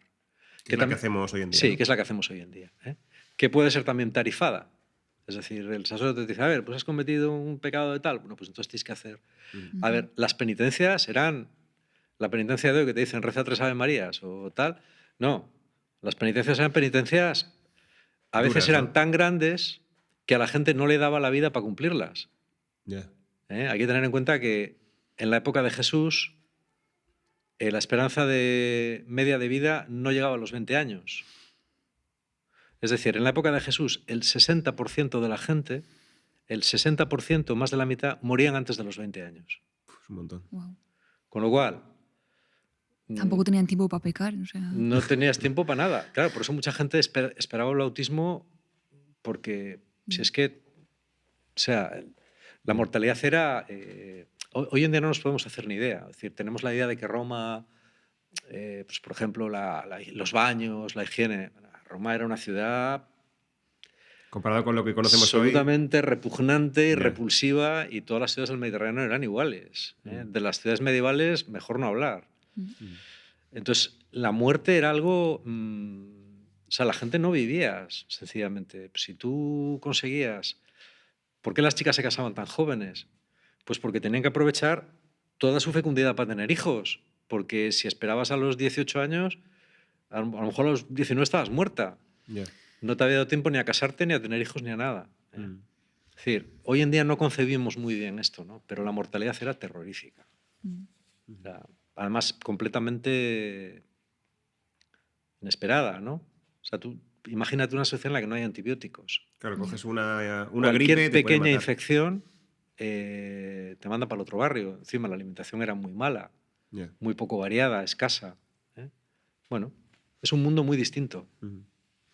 Que es la que hacemos hoy en día. Sí, ¿no? que es la que hacemos hoy en día. Que puede ser también tarifada. Es decir, el sacerdote te dice, a ver, pues has cometido un pecado de tal, bueno, pues entonces tienes que hacer... A ver, las penitencias eran la penitencia de hoy que te dicen reza 3 Ave Marías o tal. No, las penitencias eran penitencias, a veces Duras, eran ¿no? tan grandes que a la gente no le daba la vida para cumplirlas. Yeah. Hay que tener en cuenta que en la época de Jesús la esperanza media de vida no llegaba a los 20 años. Es decir, en la época de Jesús el 60% de la gente, el 60%, más de la mitad, morían antes de los 20 años. Es un montón. Wow. Con lo cual... Tampoco tenían tiempo para pecar. O sea... No tenías tiempo para nada. Claro, por eso mucha gente esperaba el bautismo porque si es que... O sea, la mortalidad era... hoy en día no nos podemos hacer ni idea. Es decir, tenemos la idea de que Roma, pues por ejemplo, los baños, la higiene... Roma era una ciudad... Comparado con lo que conocemos absolutamente hoy... repugnante y repulsiva, y todas las ciudades del Mediterráneo eran iguales. De las ciudades medievales, mejor no hablar. Entonces, la muerte era algo... o sea, la gente no vivía, sencillamente. Si tú conseguías... ¿Por qué las chicas se casaban tan jóvenes? Pues porque tenían que aprovechar toda su fecundidad para tener hijos. Porque si esperabas a los 18 años, a lo mejor a los 19 estabas muerta. Yeah. No te había dado tiempo ni a casarte, ni a tener hijos, ni a nada. Es decir, hoy en día no concebimos muy bien esto, ¿no? Pero la mortalidad era terrorífica. O sea, además, completamente inesperada, ¿no? O sea, tú imagínate una situación en la que no hay antibióticos. Claro, coges una Cualquier gripe, te puede pequeña matar. infección te manda para el otro barrio. Encima, la alimentación era muy mala, Yeah. muy poco variada, escasa. Bueno, es un mundo muy distinto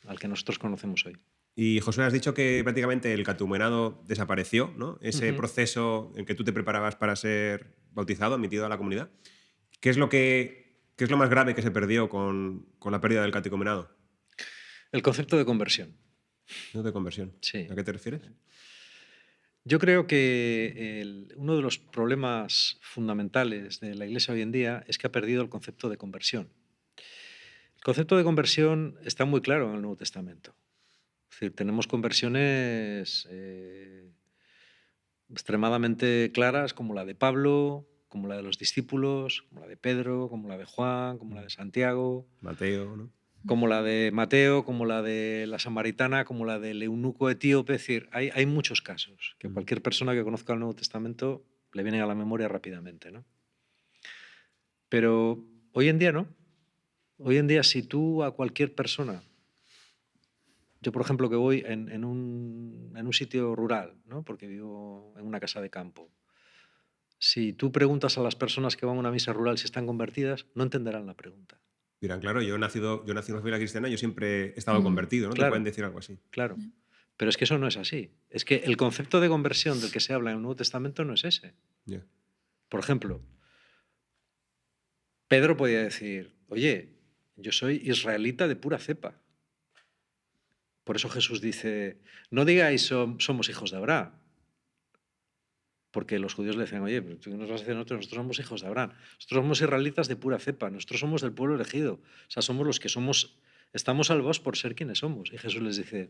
al que nosotros conocemos hoy. Y Josué, has dicho que prácticamente el catecumenado desapareció, ¿no? Ese proceso en que tú te preparabas para ser bautizado, admitido a la comunidad. ¿Qué es lo más grave que se perdió con la pérdida del catecumenado? El concepto de conversión. No de conversión. Sí. ¿A qué te refieres? Yo creo que uno de los problemas fundamentales de la Iglesia hoy en día es que ha perdido el concepto de conversión. El concepto de conversión está muy claro en el Nuevo Testamento. Es decir, tenemos conversiones extremadamente claras como la de Pablo, como la de los discípulos, como la de Pedro, como la de Juan, como la de Santiago, Mateo, ¿no? como la de Mateo, como la de la samaritana, como la del eunuco etíope. Es decir, hay muchos casos que cualquier persona que conozca el Nuevo Testamento le vienen a la memoria rápidamente, ¿no? Pero hoy en día no. Hoy en día, si tú a cualquier persona, yo por ejemplo que voy en un sitio rural, ¿no? Porque vivo en una casa de campo, si tú preguntas a las personas que van a una misa rural si están convertidas, no entenderán la pregunta. Dirán, claro, yo nací en una familia cristiana, yo siempre he estado convertido, ¿no? Te Claro. pueden decir algo así. Claro. Pero es que eso no es así. Es que el concepto de conversión del que se habla en el Nuevo Testamento no es ese. Ya. Por ejemplo, Pedro podía decir, oye, yo soy israelita de pura cepa. Por eso Jesús dice, no digáis somos hijos de Abraham. Porque los judíos le decían, oye, pero tú qué nos vas a decir nosotros somos hijos de Abraham. Nosotros somos israelitas de pura cepa, nosotros somos del pueblo elegido. O sea, somos los que estamos salvados por ser quienes somos. Y Jesús les dice,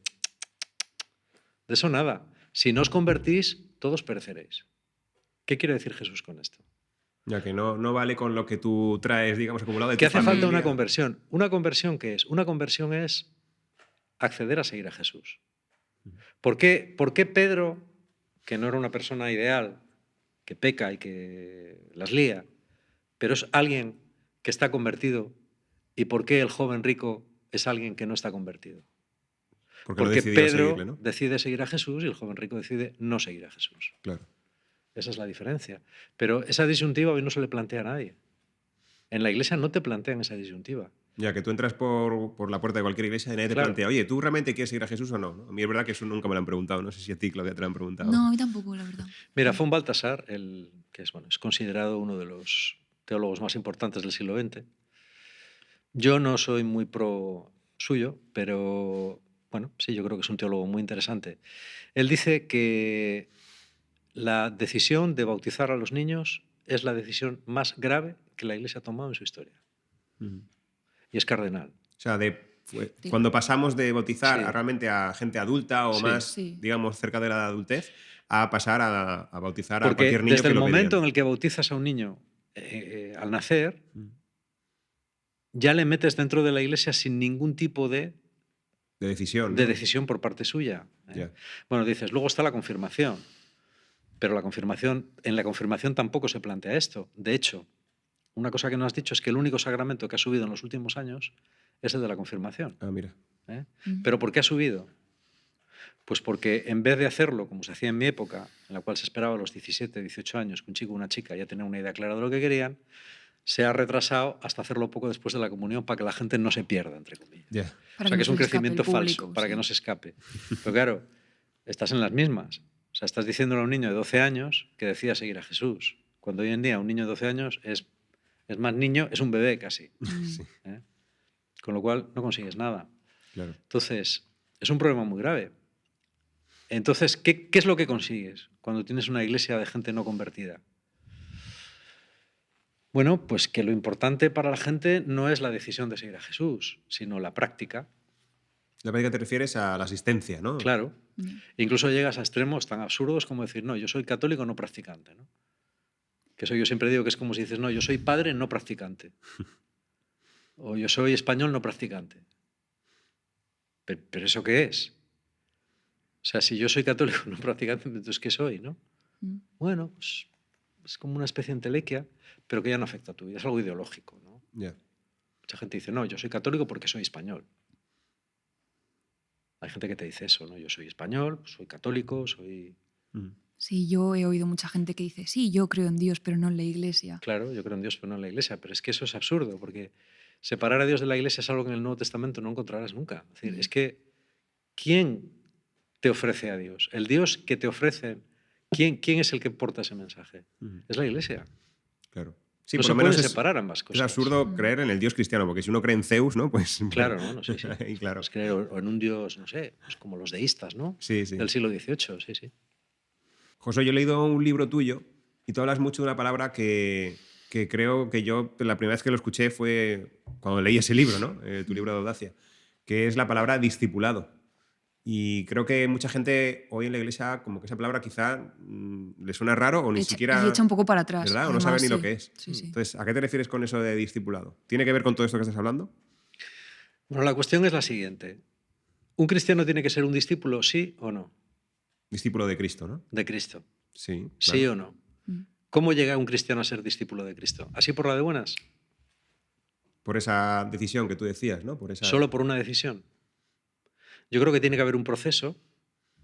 de eso nada. Si no os convertís, todos pereceréis. ¿Qué quiere decir Jesús con esto? Ya que no vale con lo que tú traes, digamos, acumulado de tu ¿Qué hace falta familia. una conversión? ¿Una conversión qué es? Una conversión es acceder a seguir a Jesús. ¿Por qué Pedro, que no era una persona ideal, que peca y que las lía, pero es alguien que está convertido? ¿Y por qué el joven rico es alguien que no está convertido? Porque Pedro seguirle, ¿no? decide seguir a Jesús y el joven rico decide no seguir a Jesús. Claro. Esa es la diferencia. Pero esa disyuntiva hoy no se le plantea a nadie. En la iglesia no te plantean esa disyuntiva. Ya que tú entras por la puerta de cualquier iglesia y nadie te plantea, oye, ¿tú realmente quieres seguir a Jesús o no? A mí es verdad que eso nunca me lo han preguntado. No sé si a ti, Claudia, te lo han preguntado. No, a mí tampoco, la verdad. Mira, von Balthasar, que es considerado uno de los teólogos más importantes del siglo XX. Yo no soy muy pro suyo, pero bueno, sí, yo creo que es un teólogo muy interesante. Él dice que la decisión de bautizar a los niños es la decisión más grave que la Iglesia ha tomado en su historia. Y es cardenal. O sea, cuando pasamos de bautizar Sí. realmente a gente adulta o Sí. más, Sí. digamos, cerca de la adultez, a pasar a bautizar a Porque cualquier niño desde que el lo momento en pidieran. el que bautizas a un niño al nacer, ya le metes dentro de la Iglesia sin ningún tipo de decisión, ¿no? de decisión por parte suya. Ya. Bueno, dices, luego está la confirmación. Pero en la confirmación tampoco se plantea esto. De hecho, una cosa que no has dicho es que el único sacramento que ha subido en los últimos años es el de la confirmación. Ah, mira. ¿Pero por qué ha subido? Pues porque en vez de hacerlo como se hacía en mi época, en la cual se esperaba a los 17, 18 años que un chico o una chica ya tenía una idea clara de lo que querían, se ha retrasado hasta hacerlo poco después de la comunión para que la gente no se pierda, entre comillas. Ya. O sea, que es un crecimiento falso, para que no se escape. Pero claro, estás en las mismas. O sea, estás diciéndole a un niño de 12 años que decida seguir a Jesús, cuando hoy en día un niño de 12 años es más niño, es un bebé casi. Sí, Con lo cual no consigues nada. claro. Entonces, es un problema muy grave. Entonces, ¿qué es lo que consigues cuando tienes una iglesia de gente no convertida? Bueno, pues que lo importante para la gente no es la decisión de seguir a Jesús, sino la práctica. La práctica te refieres a la asistencia, ¿no? Claro. Incluso llegas a extremos tan absurdos como decir, no, yo soy católico no practicante, ¿no? Que eso yo siempre digo que es como si dices, no, yo soy padre no practicante. O yo soy español no practicante. ¿Pero eso qué es? O sea, si yo soy católico no practicante, entonces ¿qué soy, no? Bueno, pues es como una especie de entelequia, pero que ya no afecta a tu vida, es algo ideológico, ¿no? Ya. Mucha gente dice, no, yo soy católico porque soy español. Hay gente que te dice eso, ¿no? Yo soy español, soy católico, soy... Sí, yo he oído mucha gente que dice, sí, yo creo en Dios, pero no en la iglesia. Claro, yo creo en Dios, pero no en la iglesia. Pero es que eso es absurdo, porque separar a Dios de la iglesia es algo que en el Nuevo Testamento no encontrarás nunca. Es decir, es que ¿quién te ofrece a Dios? El Dios que te ofrece, ¿quién es el que porta ese mensaje? Es la iglesia. Claro. Sí, No por se lo menos pueden es, separar ambas es cosas. absurdo creer en el Dios cristiano, porque si uno cree en Zeus, ¿no? Pues Claro, ¿no? Sí, sí. ahí, claro. Es creer o en un dios, no sé, pues como los deístas, ¿no? Sí, sí. Del siglo XVIII, sí, sí. José, yo he leído un libro tuyo y tú hablas mucho de una palabra que creo que yo la primera vez que lo escuché fue cuando leí ese libro, ¿no? Tu libro de Audacia, que es la palabra discipulado. Y creo que mucha gente hoy en la iglesia, como que esa palabra quizá le suena raro o ni Y siquiera, echa un poco para atrás. ¿verdad? O no Además, sabe ni sí. lo que es. Sí, sí. Entonces, ¿a qué te refieres con eso de discipulado? ¿Tiene que ver con todo esto que estás hablando? Bueno, la cuestión es la siguiente. ¿Un cristiano tiene que ser un discípulo, sí o no, Discípulo de Cristo, ¿no? de Cristo? Sí, ¿Sí claro. o no? Mm. ¿Cómo llega un cristiano a ser discípulo de Cristo? ¿Así por la de buenas? Por esa decisión que tú decías, ¿no? Por esa... ¿Solo por una decisión? Yo creo que tiene que haber un proceso,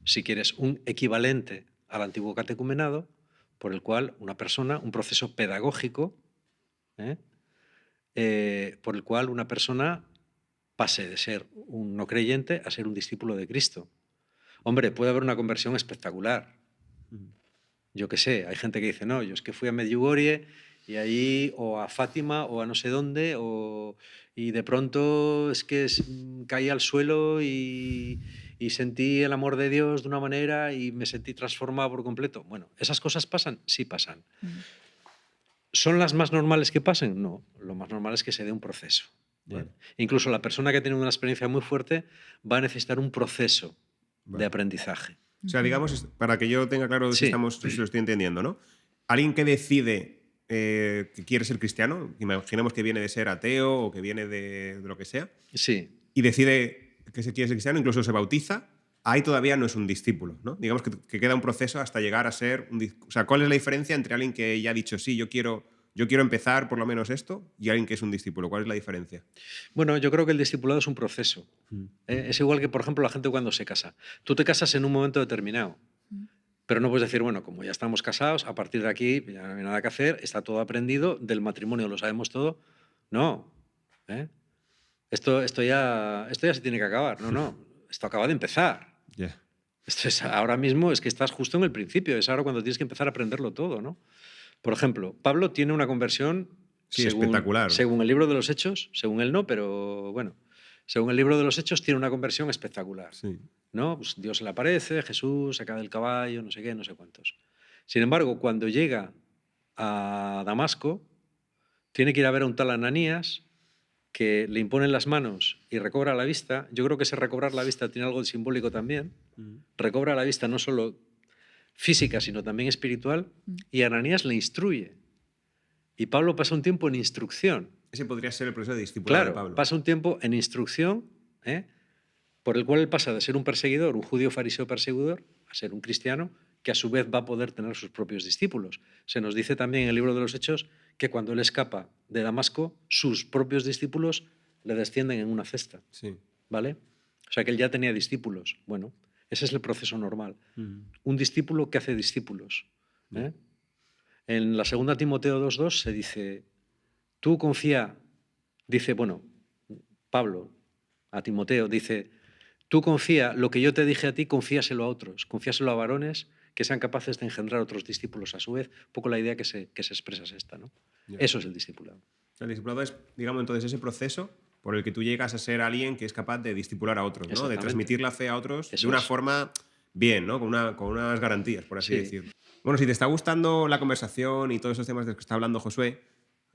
si quieres, un equivalente al antiguo catecumenado, por el cual una persona, un proceso pedagógico, ¿eh? Por el cual una persona pase de ser un no creyente a ser un discípulo de Cristo. Hombre, puede haber una conversión espectacular. Yo qué sé, hay gente que dice, no, yo es que fui a Medjugorje y ahí, o a Fátima, o a no sé dónde, y de pronto es que caí al suelo y sentí el amor de Dios de una manera y me sentí transformado por completo. Bueno, ¿esas cosas pasan? Sí pasan. ¿Son las más normales que pasen? No, lo más normal es que se dé un proceso. Vale. Incluso la persona que ha tenido una experiencia muy fuerte va a necesitar un proceso Vale. de aprendizaje. O sea, digamos, para que yo tenga claro Sí. si lo estoy entendiendo, ¿no? Alguien que decide que quiere ser cristiano, imaginemos que viene de ser ateo o que viene de lo que sea, Sí, y decide que se quiere ser cristiano, incluso se bautiza, ahí todavía no es un discípulo, ¿no? Digamos que queda un proceso hasta llegar a ser o sea, ¿cuál es la diferencia entre alguien que ya ha dicho, sí, yo quiero empezar por lo menos esto, y alguien que es un discípulo? ¿Cuál es la diferencia? bueno, yo creo que el discipulado es un proceso. Es igual que, por ejemplo, la gente cuando se casa. Tú te casas en un momento determinado, pero no puedes decir, bueno, como ya estamos casados, a partir de aquí ya no hay nada que hacer, está todo aprendido, del matrimonio lo sabemos todo. No. Esto ya se tiene que acabar. No. Esto acaba de empezar. Yeah. Esto es, ahora mismo es que estás justo en el principio, es ahora cuando tienes que empezar a aprenderlo todo, ¿no? Por ejemplo, Pablo tiene una conversión Sí, espectacular. según el libro de los Hechos, según él no, pero bueno, según el libro de los Hechos tiene una conversión espectacular. Sí. ¿No? Pues Dios se le aparece, Jesús se cae del caballo, no sé qué, no sé cuántos. Sin embargo, cuando llega a Damasco, tiene que ir a ver a un tal Ananías que le imponen las manos y recobra la vista. Yo creo que ese recobrar la vista tiene algo de simbólico también. Recobra la vista no solo física, sino también espiritual, y Ananías le instruye. Y Pablo pasa un tiempo en instrucción. Ese podría ser el proceso de discipulado de Claro, Pablo. pasa un tiempo en instrucción, por el cual él pasa de ser un perseguidor, un judío fariseo perseguidor, a ser un cristiano que a su vez va a poder tener sus propios discípulos. Se nos dice también en el libro de los Hechos que cuando él escapa de Damasco, sus propios discípulos le descienden en una cesta. Sí. ¿Vale? O sea que él ya tenía discípulos. Bueno, ese es el proceso normal. Un discípulo que hace discípulos. En la segunda Timoteo 2.2 se dice, tú confía, dice, bueno, Pablo a Timoteo dice, tú confía, lo que yo te dije a ti, confíaselo a otros, confíaselo a varones que sean capaces de engendrar otros discípulos a su vez. Un poco la idea que se expresa es esta, ¿no? Yeah. Eso es el discipulado. El discipulado es, digamos, entonces ese proceso por el que tú llegas a ser alguien que es capaz de discipular a otros, ¿no? De transmitir la fe a otros de una forma bien, ¿no? Con unas garantías, por así decirlo. Bueno, si te está gustando la conversación y todos esos temas de los que está hablando Josué,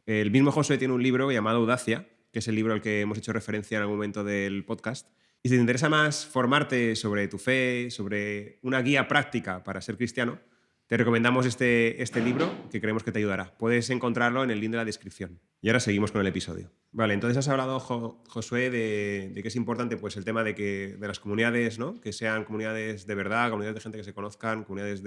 el mismo Josué tiene un libro llamado Audacia, que es el libro al que hemos hecho referencia en algún momento del podcast. Y si te interesa más formarte sobre tu fe, sobre una guía práctica para ser cristiano, te recomendamos este libro que creemos que te ayudará. Puedes encontrarlo en el link de la descripción. Y ahora seguimos con el episodio. Vale, entonces has hablado, Josué, de que es importante pues, el tema de las comunidades, ¿no? Que sean comunidades de verdad, comunidades de gente que se conozcan, comunidades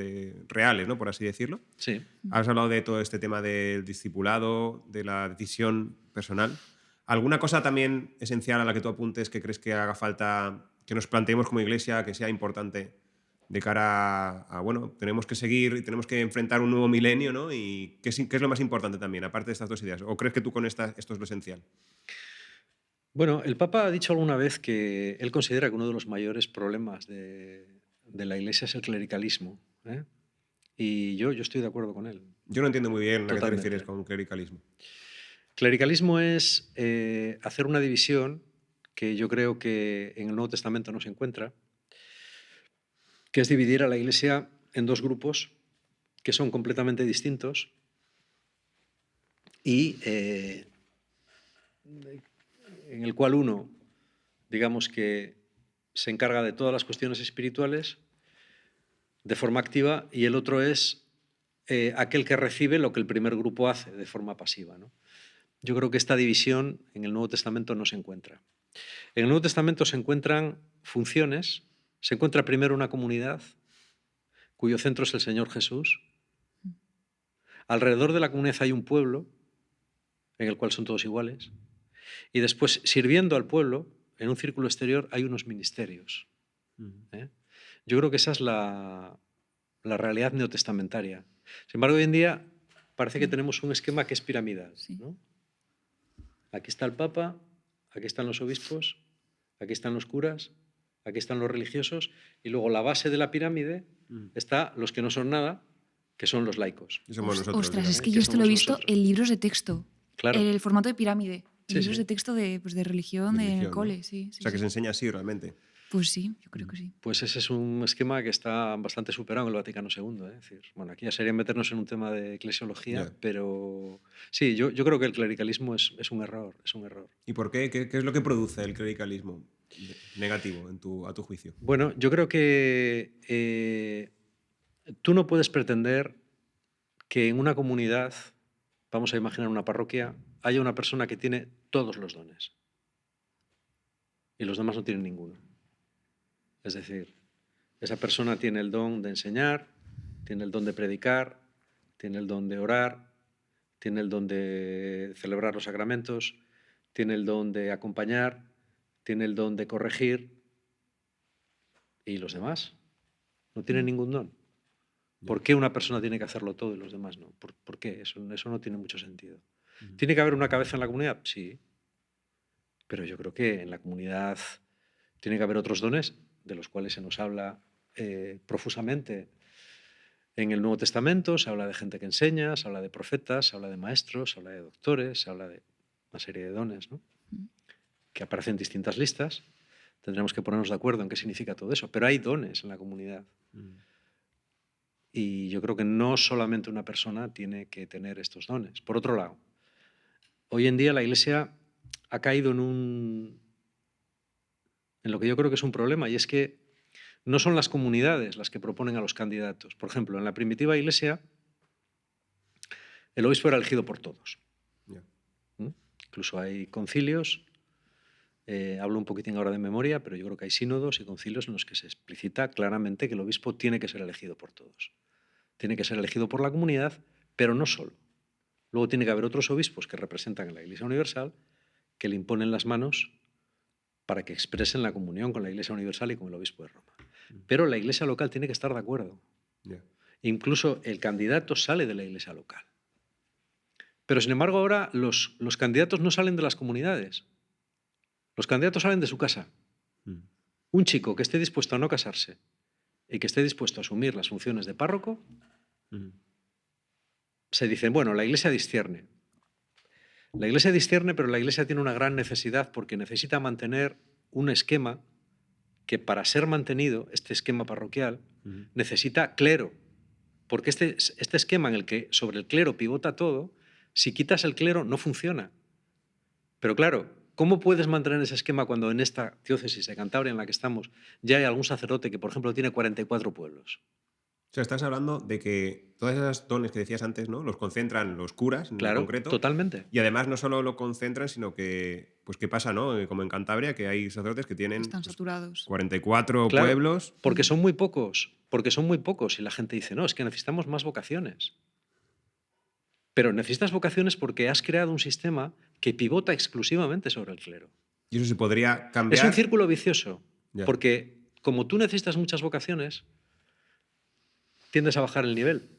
reales, ¿no? Por así decirlo. Sí. Has hablado de todo este tema del discipulado, de la decisión personal. ¿Alguna cosa también esencial a la que tú apuntes que crees que haga falta que nos planteemos como iglesia, que sea importante de cara a bueno, tenemos que seguir y tenemos que enfrentar un nuevo milenio, ¿no? ¿Y qué es lo más importante también, aparte de estas dos ideas? ¿O crees que tú con esto es lo esencial? Bueno, el Papa ha dicho alguna vez que él considera que uno de los mayores problemas de la Iglesia es el clericalismo. Y yo estoy de acuerdo con él. Yo no entiendo muy bien a qué te Totalmente. refieres con clericalismo. Clericalismo es hacer una división que yo creo que en el Nuevo Testamento no se encuentra, que es dividir a la Iglesia en dos grupos que son completamente distintos y en el cual uno, digamos que se encarga de todas las cuestiones espirituales de forma activa y el otro es aquel que recibe lo que el primer grupo hace de forma pasiva, ¿no? Yo creo que esta división en el Nuevo Testamento no se encuentra. En el Nuevo Testamento se encuentran funciones, se encuentra primero una comunidad cuyo centro es el Señor Jesús. Alrededor de la comunidad hay un pueblo en el cual son todos iguales. Y después, sirviendo al pueblo, en un círculo exterior hay unos ministerios. ¿Eh? Yo creo que esa es la realidad neotestamentaria. Sin embargo, hoy en día parece que tenemos un esquema que es piramidal, Sí. ¿no? Aquí está el Papa, aquí están los obispos, aquí están los curas, aquí están los religiosos, y luego la base de la pirámide está los que no son nada, que son los laicos. Y somos nosotros. Ostras, digamos. es que que yo esto lo he somos visto nosotros. en libros de texto. Claro. El formato de pirámide. Sí, libros sí. de texto de religión, De en religión, el ¿no? cole, sí. O sea, que se enseña así realmente. Pues sí, yo creo que sí. Pues ese es un esquema que está bastante superado en el Vaticano II. Es decir, bueno, aquí ya sería meternos en un tema de eclesiología, Ya. pero sí, yo creo que el clericalismo es un error, es un error. ¿Y por qué? ¿Qué es lo que produce el clericalismo negativo a tu juicio? Bueno, yo creo que tú no puedes pretender que en una comunidad, vamos a imaginar una parroquia, haya una persona que tiene todos los dones y los demás no tienen ninguno. Es decir, esa persona tiene el don de enseñar, tiene el don de predicar, tiene el don de orar, tiene el don de celebrar los sacramentos, tiene el don de acompañar, tiene el don de corregir. ¿Y los demás? No tienen ningún don. ¿Por qué una persona tiene que hacerlo todo y los demás no? ¿Por qué? Eso no tiene mucho sentido. ¿Tiene que haber una cabeza en la comunidad? Sí. Pero yo creo que en la comunidad tiene que haber otros dones de los cuales se nos habla profusamente. En el Nuevo Testamento se habla de gente que enseña, se habla de profetas, se habla de maestros, se habla de doctores, se habla de una serie de dones, ¿no? Que aparecen en distintas listas. Tendremos que ponernos de acuerdo en qué significa todo eso. Pero hay dones en la comunidad. Y yo creo que no solamente una persona tiene que tener estos dones. Por otro lado, hoy en día la Iglesia ha caído en lo que yo creo que es un problema, y es que no son las comunidades las que proponen a los candidatos. Por ejemplo, en la primitiva Iglesia, el obispo era elegido por todos. Ya. Incluso hay concilios, hablo un poquitín ahora de memoria, pero yo creo que hay sínodos y concilios en los que se explicita claramente que el obispo tiene que ser elegido por todos. Tiene que ser elegido por la comunidad, pero no solo. Luego tiene que haber otros obispos que representan a la Iglesia Universal que le imponen las manos para que expresen la comunión con la Iglesia Universal y con el obispo de Roma. Pero la Iglesia local tiene que estar de acuerdo. Ya. Incluso el candidato sale de la Iglesia local. Pero sin embargo ahora los candidatos no salen de las comunidades. Los candidatos salen de su casa. Un chico que esté dispuesto a no casarse y que esté dispuesto a asumir las funciones de párroco, se dice, bueno, la Iglesia discierne. La Iglesia discierne, pero la Iglesia tiene una gran necesidad porque necesita mantener un esquema que, para ser mantenido, este esquema parroquial, necesita clero. Porque este esquema en el que sobre el clero pivota todo, si quitas el clero no funciona. Pero claro, ¿cómo puedes mantener ese esquema cuando en esta diócesis de Cantabria en la que estamos ya hay algún sacerdote que, por ejemplo, tiene 44 pueblos? O sea, estás hablando de que todas esas dones que decías antes, ¿no? Los concentran los curas en Claro, concreto. totalmente. Y además no solo lo concentran, sino que, pues, ¿qué pasa, no? Como en Cantabria, que hay sacerdotes que tienen Están saturados. 44 Claro, pueblos. porque son muy pocos. Porque son muy pocos. Y la gente dice, no, es que necesitamos más vocaciones. Pero necesitas vocaciones porque has creado un sistema que pivota exclusivamente sobre el clero. Y eso se podría cambiar. Es un círculo vicioso. Ya. Porque como tú necesitas muchas vocaciones, tiendes a bajar el nivel.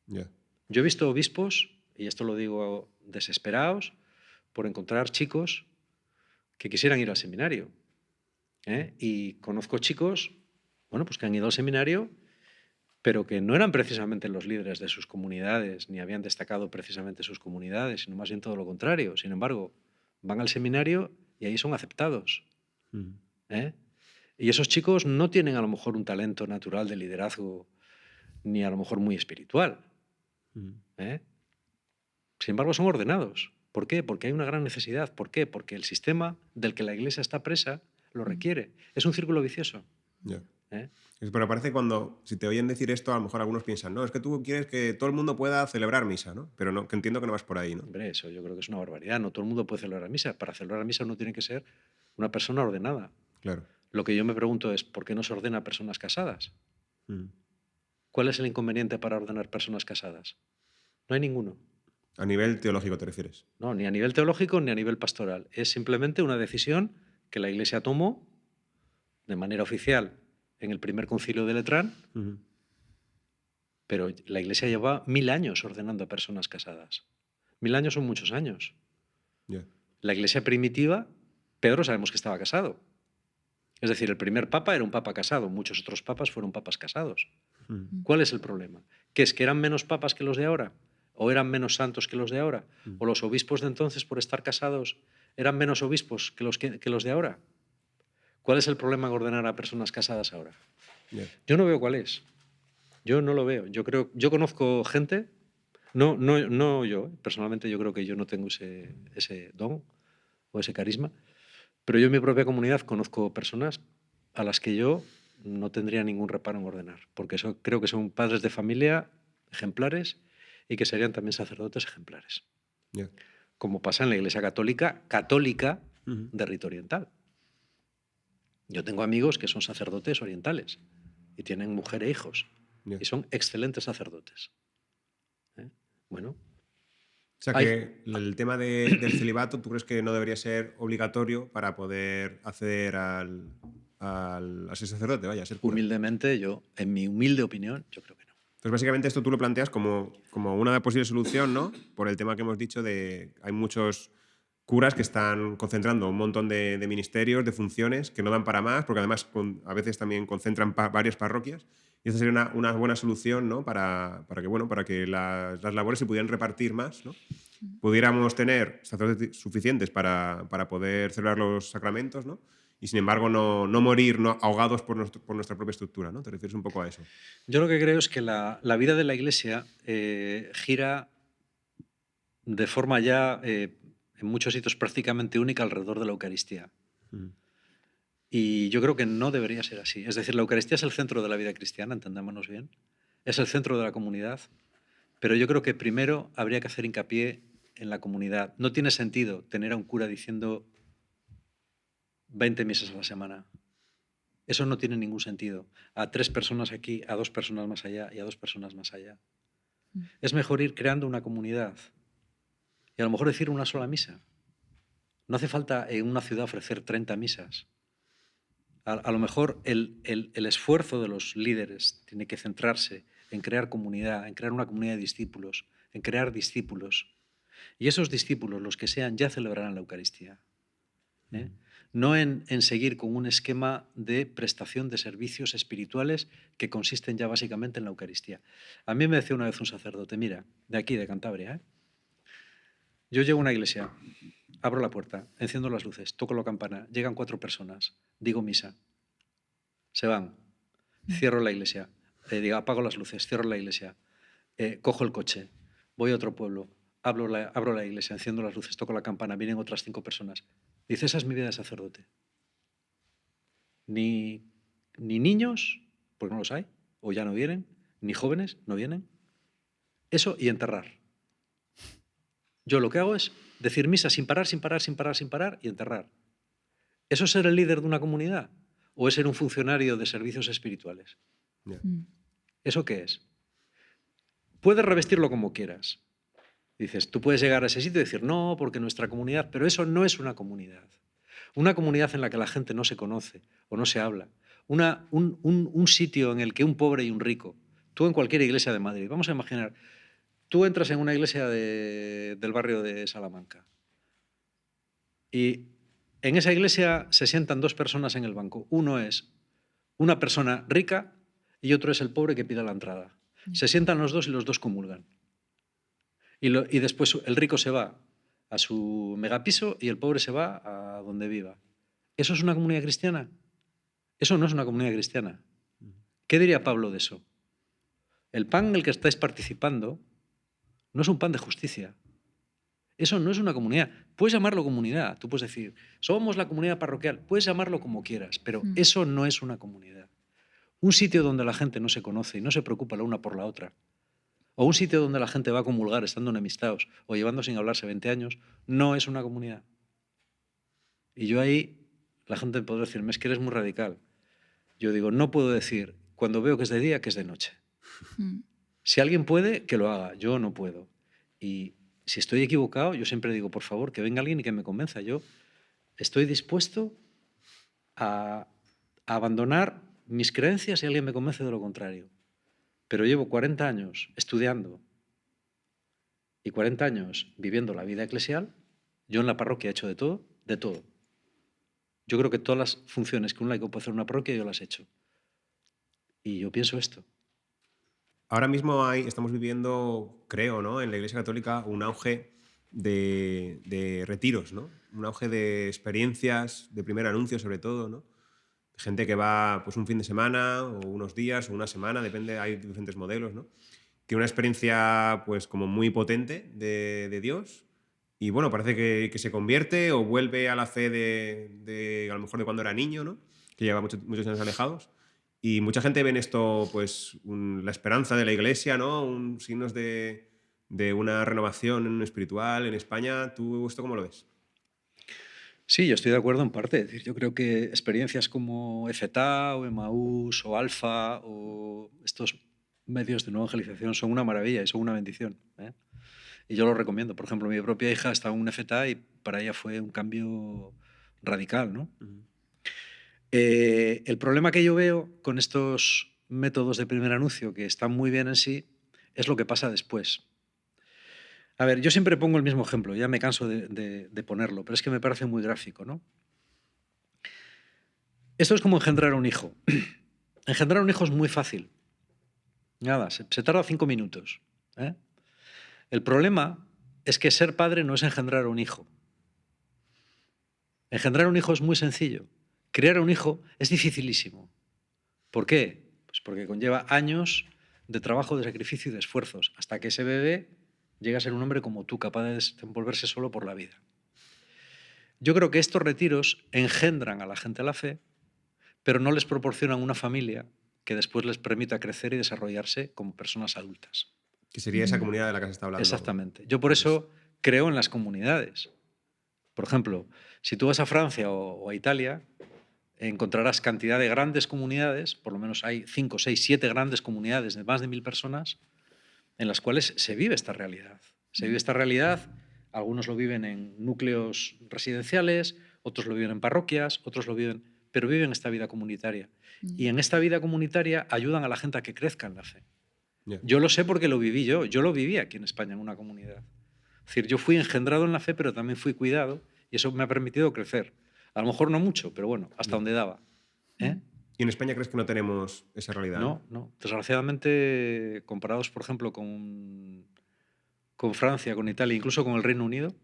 Ya. Yo he visto obispos, y esto lo digo desesperados, por encontrar chicos que quisieran ir al seminario. Y conozco chicos, bueno, pues que han ido al seminario pero que no eran precisamente los líderes de sus comunidades, ni habían destacado precisamente sus comunidades, sino más bien todo lo contrario. Sin embargo, van al seminario y ahí son aceptados. ¿eh? Y esos chicos no tienen a lo mejor un talento natural de liderazgo, ni a lo mejor muy espiritual. ¿eh? Sin embargo, son ordenados. ¿Por qué? Porque hay una gran necesidad. ¿Por qué? Porque el sistema del que la Iglesia está presa lo requiere. Es un círculo vicioso. Yeah. ¿eh? Pero parece si te oyen decir esto, a lo mejor algunos piensan, no, es que tú quieres que todo el mundo pueda celebrar misa, ¿no? Pero no, que entiendo que no vas por ahí, ¿no? Hombre, eso yo creo que es una barbaridad. No todo el mundo puede celebrar misa. Para celebrar misa uno tiene que ser una persona ordenada. Claro. Lo que yo me pregunto es, ¿por qué no se ordena a personas casadas? ¿Cuál es el inconveniente para ordenar personas casadas? No hay ninguno. A nivel teológico te refieres. No, ni a nivel teológico ni a nivel pastoral. Es simplemente una decisión que la Iglesia tomó de manera oficial en el primer concilio de Letrán, pero la Iglesia lleva 1000 años ordenando a personas casadas. 1000 años son muchos años. Yeah. La Iglesia primitiva, Pedro sabemos que estaba casado. Es decir, el primer papa era un papa casado, muchos otros papas fueron papas casados. ¿Cuál es el problema? ¿Que es que eran menos papas que los de ahora? ¿O eran menos santos que los de ahora? ¿O los obispos de entonces, por estar casados, eran menos obispos que los de ahora? ¿Cuál es el problema en ordenar a personas casadas ahora? Yeah. Yo no veo cuál es. Yo no lo veo. Yo conozco gente, no yo, personalmente yo creo que yo no tengo ese don o ese carisma, pero yo en mi propia comunidad conozco personas a las que yo no tendría ningún reparo en ordenar, porque creo que son padres de familia ejemplares y que serían también sacerdotes ejemplares. Yeah. Como pasa en la Iglesia católica de rito oriental. Yo tengo amigos que son sacerdotes orientales y tienen mujer e hijos. Yeah. Y son excelentes sacerdotes. Bueno. O sea que el tema del celibato, ¿tú crees que no debería ser obligatorio para poder acceder a ser sacerdote? Vaya, a ser cura. Humildemente, en mi humilde opinión, yo creo que no. Entonces, básicamente esto tú lo planteas como una posible solución, ¿no? Por el tema que hemos dicho de hay muchos curas que están concentrando un montón de ministerios, de funciones que no dan para más, porque además a veces también concentran varias parroquias. Y esta sería una buena solución, ¿no? para que las labores se pudieran repartir más, ¿no? Pudiéramos tener sacerdotes suficientes para poder celebrar los sacramentos, ¿no? Y sin embargo no morir ahogados por nuestra propia estructura, ¿no? ¿Te refieres un poco a eso? Yo lo que creo es que la vida de la Iglesia gira de forma ya, en muchos sitios, prácticamente única alrededor de la Eucaristía. Y yo creo que no debería ser así. Es decir, la Eucaristía es el centro de la vida cristiana, entendámonos bien. Es el centro de la comunidad. Pero yo creo que primero habría que hacer hincapié en la comunidad. No tiene sentido tener a un cura diciendo 20 misas a la semana. Eso no tiene ningún sentido. A 3 personas aquí, a 2 personas más allá y a 2 personas más allá. Es mejor ir creando una comunidad y a lo mejor decir una sola misa. No hace falta en una ciudad ofrecer 30 misas. A lo mejor el esfuerzo de los líderes tiene que centrarse en crear comunidad, en crear una comunidad de discípulos, en crear discípulos. Y esos discípulos, los que sean, ya celebrarán la Eucaristía. No en seguir con un esquema de prestación de servicios espirituales que consisten ya básicamente en la Eucaristía. A mí me decía una vez un sacerdote, mira, de aquí, de Cantabria, yo llego a una iglesia, abro la puerta, enciendo las luces, toco la campana, llegan 4 personas, digo misa, se van, cierro la iglesia, apago las luces, cierro la iglesia, cojo el coche, voy a otro pueblo, abro la iglesia, enciendo las luces, toco la campana, vienen otras 5 personas. Dice, esa es mi vida de sacerdote. Ni niños, porque no los hay, o ya no vienen, ni jóvenes, no vienen. Eso y enterrar. Yo lo que hago es decir misa sin parar, sin parar, sin parar, sin parar y enterrar. ¿Eso es ser el líder de una comunidad? ¿O es ser un funcionario de servicios espirituales? Yeah. ¿Eso qué es? Puedes revestirlo como quieras. Dices, tú puedes llegar a ese sitio y decir, no, porque nuestra comunidad, pero eso no es una comunidad. Una comunidad en la que la gente no se conoce o no se habla. Un sitio en el que un pobre y un rico, tú en cualquier iglesia de Madrid, vamos a imaginar, tú entras en una iglesia del barrio de Salamanca y en esa iglesia se sientan 2 personas en el banco. Uno es una persona rica y otro es el pobre que pide la entrada. Se sientan los dos y los dos comulgan. Y después el rico se va a su megapiso y el pobre se va a donde viva. ¿Eso es una comunidad cristiana? Eso no es una comunidad cristiana. ¿Qué diría Pablo de eso? El pan en el que estáis participando no es un pan de justicia. Eso no es una comunidad. Puedes llamarlo comunidad. Tú puedes decir, somos la comunidad parroquial. Puedes llamarlo como quieras, pero eso no es una comunidad. Un sitio donde la gente no se conoce y no se preocupa la una por la otra, o un sitio donde la gente va a comulgar estando enemistados o llevando sin hablarse 20 años, no es una comunidad. Y yo ahí, la gente podrá decirme, es que eres muy radical. Yo digo, no puedo decir, cuando veo que es de día, que es de noche. Si alguien puede, que lo haga. Yo no puedo. Y si estoy equivocado, yo siempre digo, por favor, que venga alguien y que me convenza. Yo estoy dispuesto a abandonar mis creencias si alguien me convence de lo contrario. Pero llevo 40 años estudiando y 40 años viviendo la vida eclesial. Yo en la parroquia he hecho de todo, de todo. Yo creo que todas las funciones que un laico puede hacer en una parroquia yo las he hecho. Y yo pienso esto. Ahora mismo estamos viviendo, creo, ¿no?, en la Iglesia Católica un auge de retiros, ¿no? Un auge de experiencias, de primer anuncio sobre todo, ¿no? Gente que va pues un fin de semana o unos días o una semana, depende, hay diferentes modelos, ¿no? Que una experiencia pues como muy potente de Dios y bueno, parece que se convierte o vuelve a la fe de a lo mejor de cuando era niño, ¿no? Que lleva muchos años alejados. Y mucha gente ve en esto pues la esperanza de la Iglesia, ¿no? Signos de una renovación espiritual en España. ¿Tú esto cómo lo ves? Sí, yo estoy de acuerdo en parte. Es decir, yo creo que experiencias como EFETA o Emaús o Alfa o estos medios de nueva evangelización son una maravilla y son una bendición, ¿eh? Y yo lo recomiendo. Por ejemplo, mi propia hija estaba en un EFETA y para ella fue un cambio radical, ¿no? El problema que yo veo con estos métodos de primer anuncio, que están muy bien en sí, es lo que pasa después. A ver, yo siempre pongo el mismo ejemplo, ya me canso de ponerlo, pero es que me parece muy gráfico, ¿no? Esto es como engendrar un hijo. Engendrar un hijo es muy fácil. Nada, se tarda 5 minutos, ¿eh? El problema es que ser padre no es engendrar un hijo. Engendrar un hijo es muy sencillo. Criar un hijo es dificilísimo. ¿Por qué? Pues porque conlleva años de trabajo, de sacrificio y de esfuerzos, hasta que ese bebé llega a ser un hombre como tú, capaz de desenvolverse solo por la vida. Yo creo que estos retiros engendran a la gente a la fe, pero no les proporcionan una familia que después les permita crecer y desarrollarse como personas adultas. Que sería esa comunidad de la que se está hablando. Exactamente. Yo por eso creo en las comunidades. Por ejemplo, si tú vas a Francia o a Italia, encontrarás cantidad de grandes comunidades, por lo menos hay 5, 6, 7 grandes comunidades de más de 1000 personas en las cuales se vive esta realidad. Se vive esta realidad, algunos lo viven en núcleos residenciales, otros lo viven en parroquias, otros lo viven, pero viven esta vida comunitaria. Y en esta vida comunitaria ayudan a la gente a que crezca en la fe. Yo lo sé porque lo viví yo lo viví aquí en España en una comunidad. Es decir, yo fui engendrado en la fe, pero también fui cuidado y eso me ha permitido crecer. A lo mejor no mucho, pero bueno, hasta donde daba. ¿Eh? ¿Y en España crees que no tenemos esa realidad? No. Desgraciadamente, comparados, por ejemplo, con Francia, con Italia, incluso con el Reino Unido,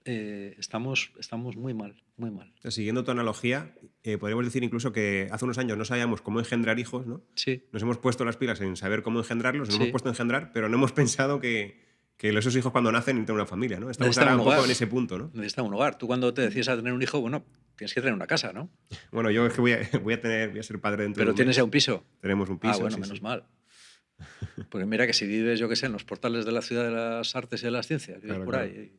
estamos muy mal, muy mal. O sea, siguiendo tu analogía, podríamos decir incluso que hace unos años no sabíamos cómo engendrar hijos, ¿no? Sí. Nos hemos puesto las pilas en saber cómo engendrarlos, nos hemos puesto a engendrar, pero no hemos pensado que esos hijos cuando nacen necesitan una familia, ¿no? Estamos ahora un poco en ese punto, ¿no? Necesitan un hogar. Tú cuando te decides a tener un hijo, bueno, tienes que tener una casa, ¿no? Bueno, yo es que voy a ser padre dentro de un mes. ¿Pero tienes ya un piso? Tenemos un piso, Ah, bueno, sí, menos sí. mal. Porque mira que si vives, yo qué sé, en los portales de la ciudad de las artes y de las ciencias, vives por ahí,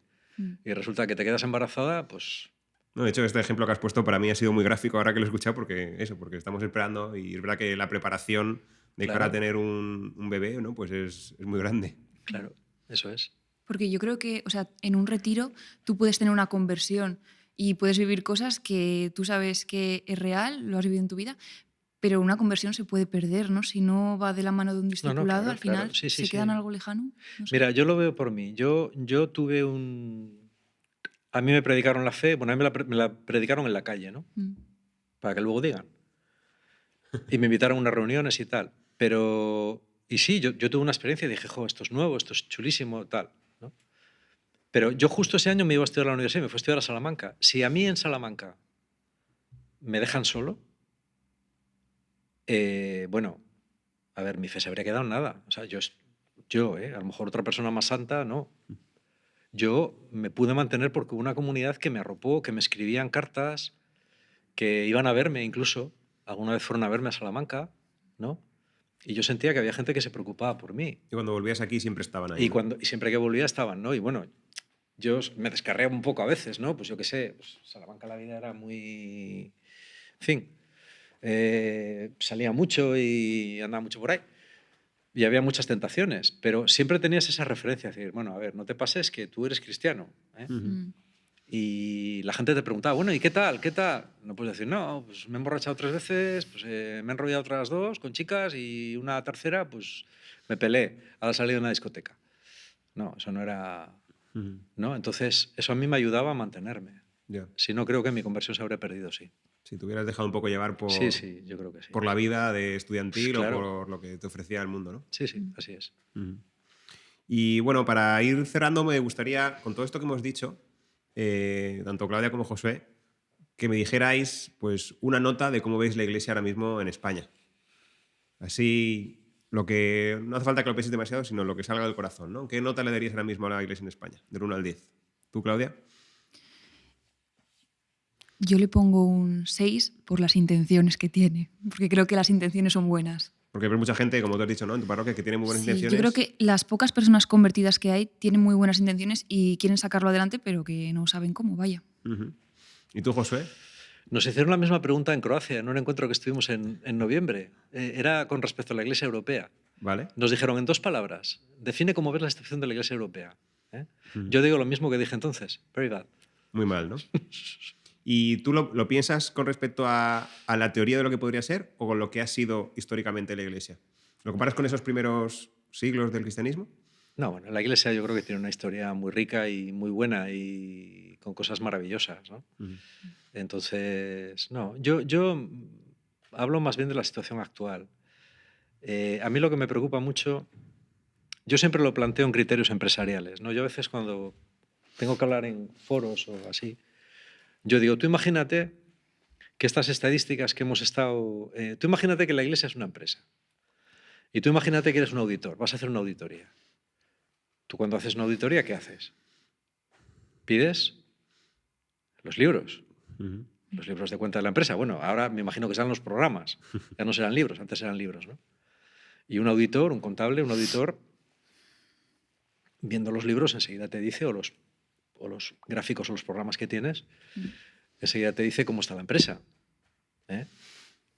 y resulta que te quedas embarazada, pues... No, de hecho, este ejemplo que has puesto para mí ha sido muy gráfico ahora que lo he escuchado porque estamos esperando y es verdad que la preparación de cara a tener un bebé, ¿no? Pues es muy grande. Claro, eso es. Porque yo creo que, o sea, en un retiro tú puedes tener una conversión y puedes vivir cosas que tú sabes que es real, lo has vivido en tu vida, pero una conversión se puede perder, ¿no? Si no va de la mano de un discipulado, claro, al final sí, se queda en algo lejano. No sé. Mira, yo lo veo por mí. Yo tuve a mí me predicaron la fe, bueno, a mí me la predicaron en la calle, ¿no? Para que luego digan. Y me invitaron a unas reuniones y tal. Pero, y sí, yo tuve una experiencia y dije, jo, esto es nuevo, esto es chulísimo, tal, ¿no? Pero yo justo ese año me iba a estudiar a la universidad, me fui a estudiar a Salamanca. Si a mí en Salamanca me dejan solo, bueno, a ver, mi fe se habría quedado en nada. O sea, a lo mejor otra persona más santa, no. Yo me pude mantener porque hubo una comunidad que me arropó, que me escribían cartas, que iban a verme incluso. Alguna vez fueron a verme a Salamanca, ¿no? Y yo sentía que había gente que se preocupaba por mí. Y cuando volvías aquí siempre estaban ahí. Y, ¿no? y siempre que volvía estaban, ¿no? Y bueno, yo me descarriaba un poco a veces, ¿no? Pues yo qué sé, pues Salamanca la vida era muy... En fin, salía mucho y andaba mucho por ahí. Y había muchas tentaciones, pero siempre tenías esa referencia, decir, bueno, a ver, no te pases que tú eres cristiano, ¿eh? Mm. Y la gente te preguntaba, bueno, ¿y qué tal? ¿Qué tal? No puedes decir, no, pues me he emborrachado 3 veces, pues me he enrollado otras 2 con chicas y una tercera, pues me peleé a la salida de una discoteca. No, eso no era... ¿no? Entonces, eso a mí me ayudaba a mantenerme. Ya. Si no, creo que mi conversión se habría perdido, sí. Si te hubieras dejado un poco llevar por, Sí, yo creo que sí. por la vida de estudiantil Pues claro. o por lo que te ofrecía el mundo, ¿no? Sí, así es. Y bueno, para ir cerrando, me gustaría, con todo esto que hemos dicho, tanto Claudia como Josué, que me dijerais pues, una nota de cómo veis la Iglesia ahora mismo en España. Así, lo que no hace falta que lo penséis demasiado, sino lo que salga del corazón, ¿no? ¿Qué nota le darías ahora mismo a la Iglesia en España, del 1 al 10? ¿Tú, Claudia? Yo le pongo un 6 por las intenciones que tiene, porque creo que las intenciones son buenas. Porque hay mucha gente, como tú has dicho, ¿no? En tu parroquia que tiene muy buenas Sí, intenciones. yo creo que las pocas personas convertidas que hay tienen muy buenas intenciones y quieren sacarlo adelante, pero que no saben cómo, vaya. ¿Y tú, Josué? Nos hicieron la misma pregunta en Croacia, en un encuentro que estuvimos en noviembre. Era con respecto a la Iglesia Europea. Vale. Nos dijeron en 2 palabras, define cómo ves la situación de la Iglesia Europea. Yo digo lo mismo que dije entonces, very bad. Muy mal, ¿no? ¿Y tú lo piensas con respecto a la teoría de lo que podría ser o con lo que ha sido históricamente la Iglesia? ¿Lo comparas con esos primeros siglos del cristianismo? No, bueno, la Iglesia yo creo que tiene una historia muy rica y muy buena y con cosas maravillosas, ¿no? Entonces, no, yo hablo más bien de la situación actual. A mí lo que me preocupa mucho, yo siempre lo planteo en criterios empresariales, ¿no? Yo a veces cuando tengo que hablar en foros o así, yo digo, tú imagínate que estas estadísticas que hemos estado... tú imagínate que la Iglesia es una empresa y tú imagínate que eres un auditor, vas a hacer una auditoría. Tú cuando haces una auditoría, ¿qué haces? Pides los libros. Los libros de cuenta de la empresa. Bueno, ahora me imagino que serán los programas. Ya no serán libros, antes eran libros, ¿no? Y un auditor, un contable, un auditor, viendo los libros, enseguida te dice, o los gráficos o los programas que tienes, enseguida te dice cómo está la empresa.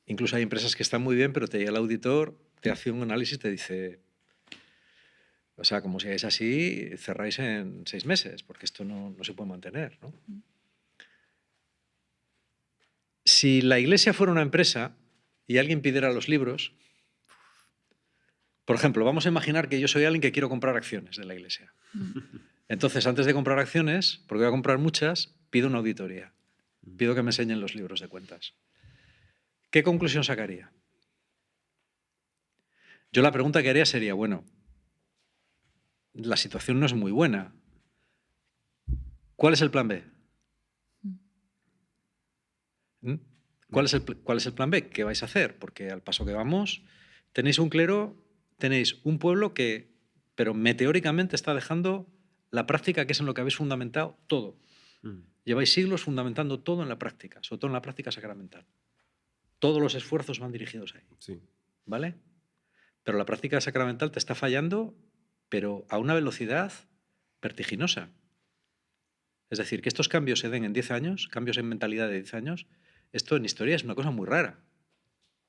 Incluso hay empresas que están muy bien, pero te llega el auditor, te hace un análisis y te dice, o sea, como sigáis así, cerráis en 6 meses, porque esto no se puede mantener, ¿no? Si la Iglesia fuera una empresa y alguien pidiera los libros, por ejemplo, vamos a imaginar que yo soy alguien que quiero comprar acciones de la Iglesia. Entonces, antes de comprar acciones, porque voy a comprar muchas, pido una auditoría. Pido que me enseñen los libros de cuentas. ¿Qué conclusión sacaría? Yo la pregunta que haría sería, bueno, la situación no es muy buena. ¿Cuál es el plan B? ¿Cuál es el plan B? ¿Qué vais a hacer? Porque al paso que vamos, tenéis un clero, tenéis un pueblo que, pero meteóricamente está dejando la práctica, que es en lo que habéis fundamentado todo. Lleváis siglos fundamentando todo en la práctica, sobre todo en la práctica sacramental. Todos los esfuerzos van dirigidos ahí. Sí. ¿Vale? Pero la práctica sacramental te está fallando, pero a una velocidad vertiginosa. Es decir, que estos cambios se den en 10 años, cambios en mentalidad de 10 años, esto en historia es una cosa muy rara.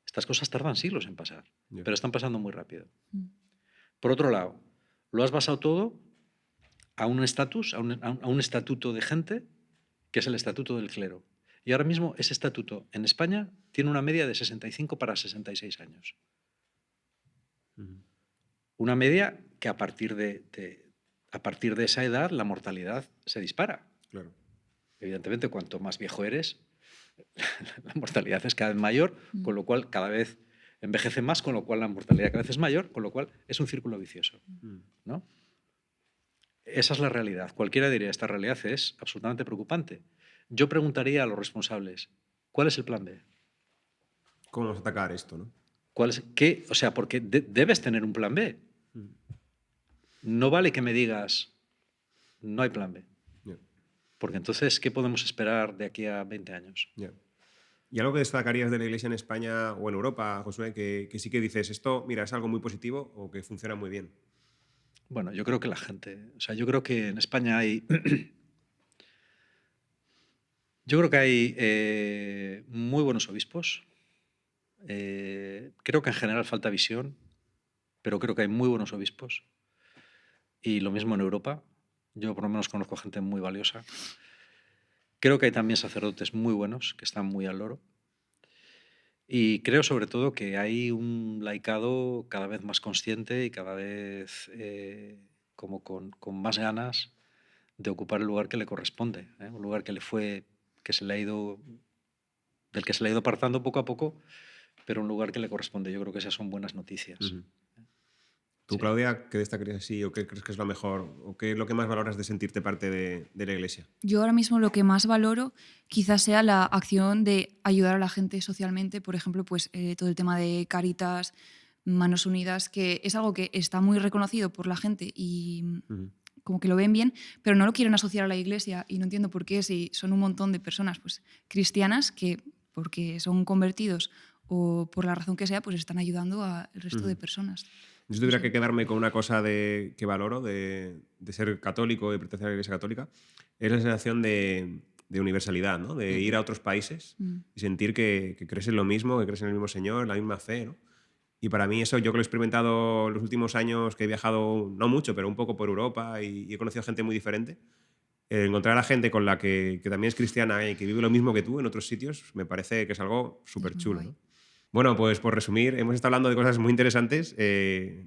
Estas cosas tardan siglos en pasar, pero están pasando muy rápido. Por otro lado, lo has basado todo a un estatus, a un estatuto de gente, que es el estatuto del clero. Y ahora mismo ese estatuto en España tiene una media de 65 para 66 años. Una media que a partir de esa edad la mortalidad se dispara. Claro. Evidentemente, cuanto más viejo eres, la mortalidad es cada vez mayor, con lo cual cada vez envejece más, con lo cual la mortalidad cada vez es mayor, con lo cual es un círculo vicioso, ¿no? Esa es la realidad. Cualquiera diría, esta realidad es absolutamente preocupante. Yo preguntaría a los responsables, ¿cuál es el plan B? ¿Cómo vamos a atacar esto, no? ¿Qué? O sea, porque debes tener un plan B. No vale que me digas, no hay plan B. Yeah. Porque entonces, ¿qué podemos esperar de aquí a 20 años? Yeah. ¿Y algo que destacarías de la Iglesia en España o en Europa, Josué, que sí que dices, esto, mira, es algo muy positivo o que funciona muy bien? Bueno, yo creo que la gente... O sea, yo creo que en España hay... Yo creo que hay muy buenos obispos. Creo que en general falta visión, pero creo que hay muy buenos obispos. Y lo mismo en Europa. Yo por lo menos conozco gente muy valiosa. Creo que hay también sacerdotes muy buenos, que están muy al loro. Y creo sobre todo que hay un laicado cada vez más consciente y cada vez como con más ganas de ocupar el lugar que le corresponde, ¿eh? Un lugar que le fue, que se le ha ido, del que se le ha ido apartando poco a poco, pero un lugar que le corresponde. Yo creo que esas son buenas noticias. ¿Tú, Sí. Claudia, qué destacarías así o qué crees que es lo mejor o qué es lo que más valoras de sentirte parte de la Iglesia? Yo ahora mismo lo que más valoro quizás sea la acción de ayudar a la gente socialmente, por ejemplo, pues todo el tema de Cáritas, Manos Unidas, que es algo que está muy reconocido por la gente y como que lo ven bien, pero no lo quieren asociar a la Iglesia y no entiendo por qué, si son un montón de personas pues, cristianas que, porque son convertidos o por la razón que sea, pues están ayudando al resto de personas. Yo si tuviera que quedarme con una cosa que valoro de ser católico, de pertenecer a la Iglesia Católica, es la sensación de universalidad, ¿no? De ir a otros países y sentir que crees en lo mismo, que crees en el mismo Señor, la misma fe, ¿no? Y para mí eso, yo que lo he experimentado los últimos años, que he viajado, no mucho, pero un poco por Europa y he conocido gente muy diferente, encontrar a gente con la que también es cristiana y que vive lo mismo que tú en otros sitios, me parece que es algo súper chulo, ¿no? Bueno, pues por resumir, hemos estado hablando de cosas muy interesantes.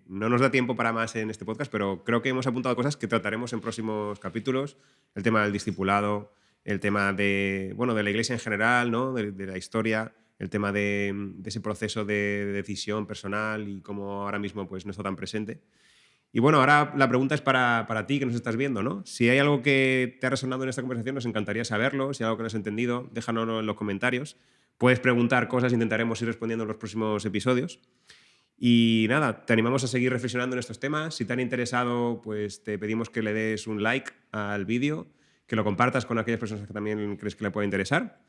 No nos da tiempo para más en este podcast, pero creo que hemos apuntado cosas que trataremos en próximos capítulos. El tema del discipulado, el tema de la Iglesia en general, ¿no? de la historia, el tema de ese proceso de decisión personal y cómo ahora mismo pues, no está tan presente. Y bueno, ahora la pregunta es para ti que nos estás viendo, ¿no? Si hay algo que te ha resonado en esta conversación, nos encantaría saberlo. Si hay algo que no has entendido, déjanoslo en los comentarios. Puedes preguntar cosas, intentaremos ir respondiendo en los próximos episodios. Y nada, te animamos a seguir reflexionando en estos temas. Si te han interesado, pues te pedimos que le des un like al vídeo, que lo compartas con aquellas personas que también crees que le pueda interesar.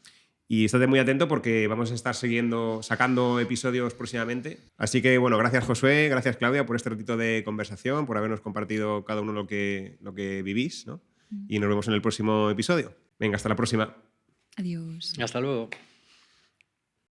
Y estate muy atento porque vamos a estar sacando episodios próximamente. Así que, bueno, gracias Josué, gracias Claudia por este ratito de conversación, por habernos compartido cada uno lo que vivís, ¿no? Y nos vemos en el próximo episodio. Venga, hasta la próxima. Adiós. Hasta luego.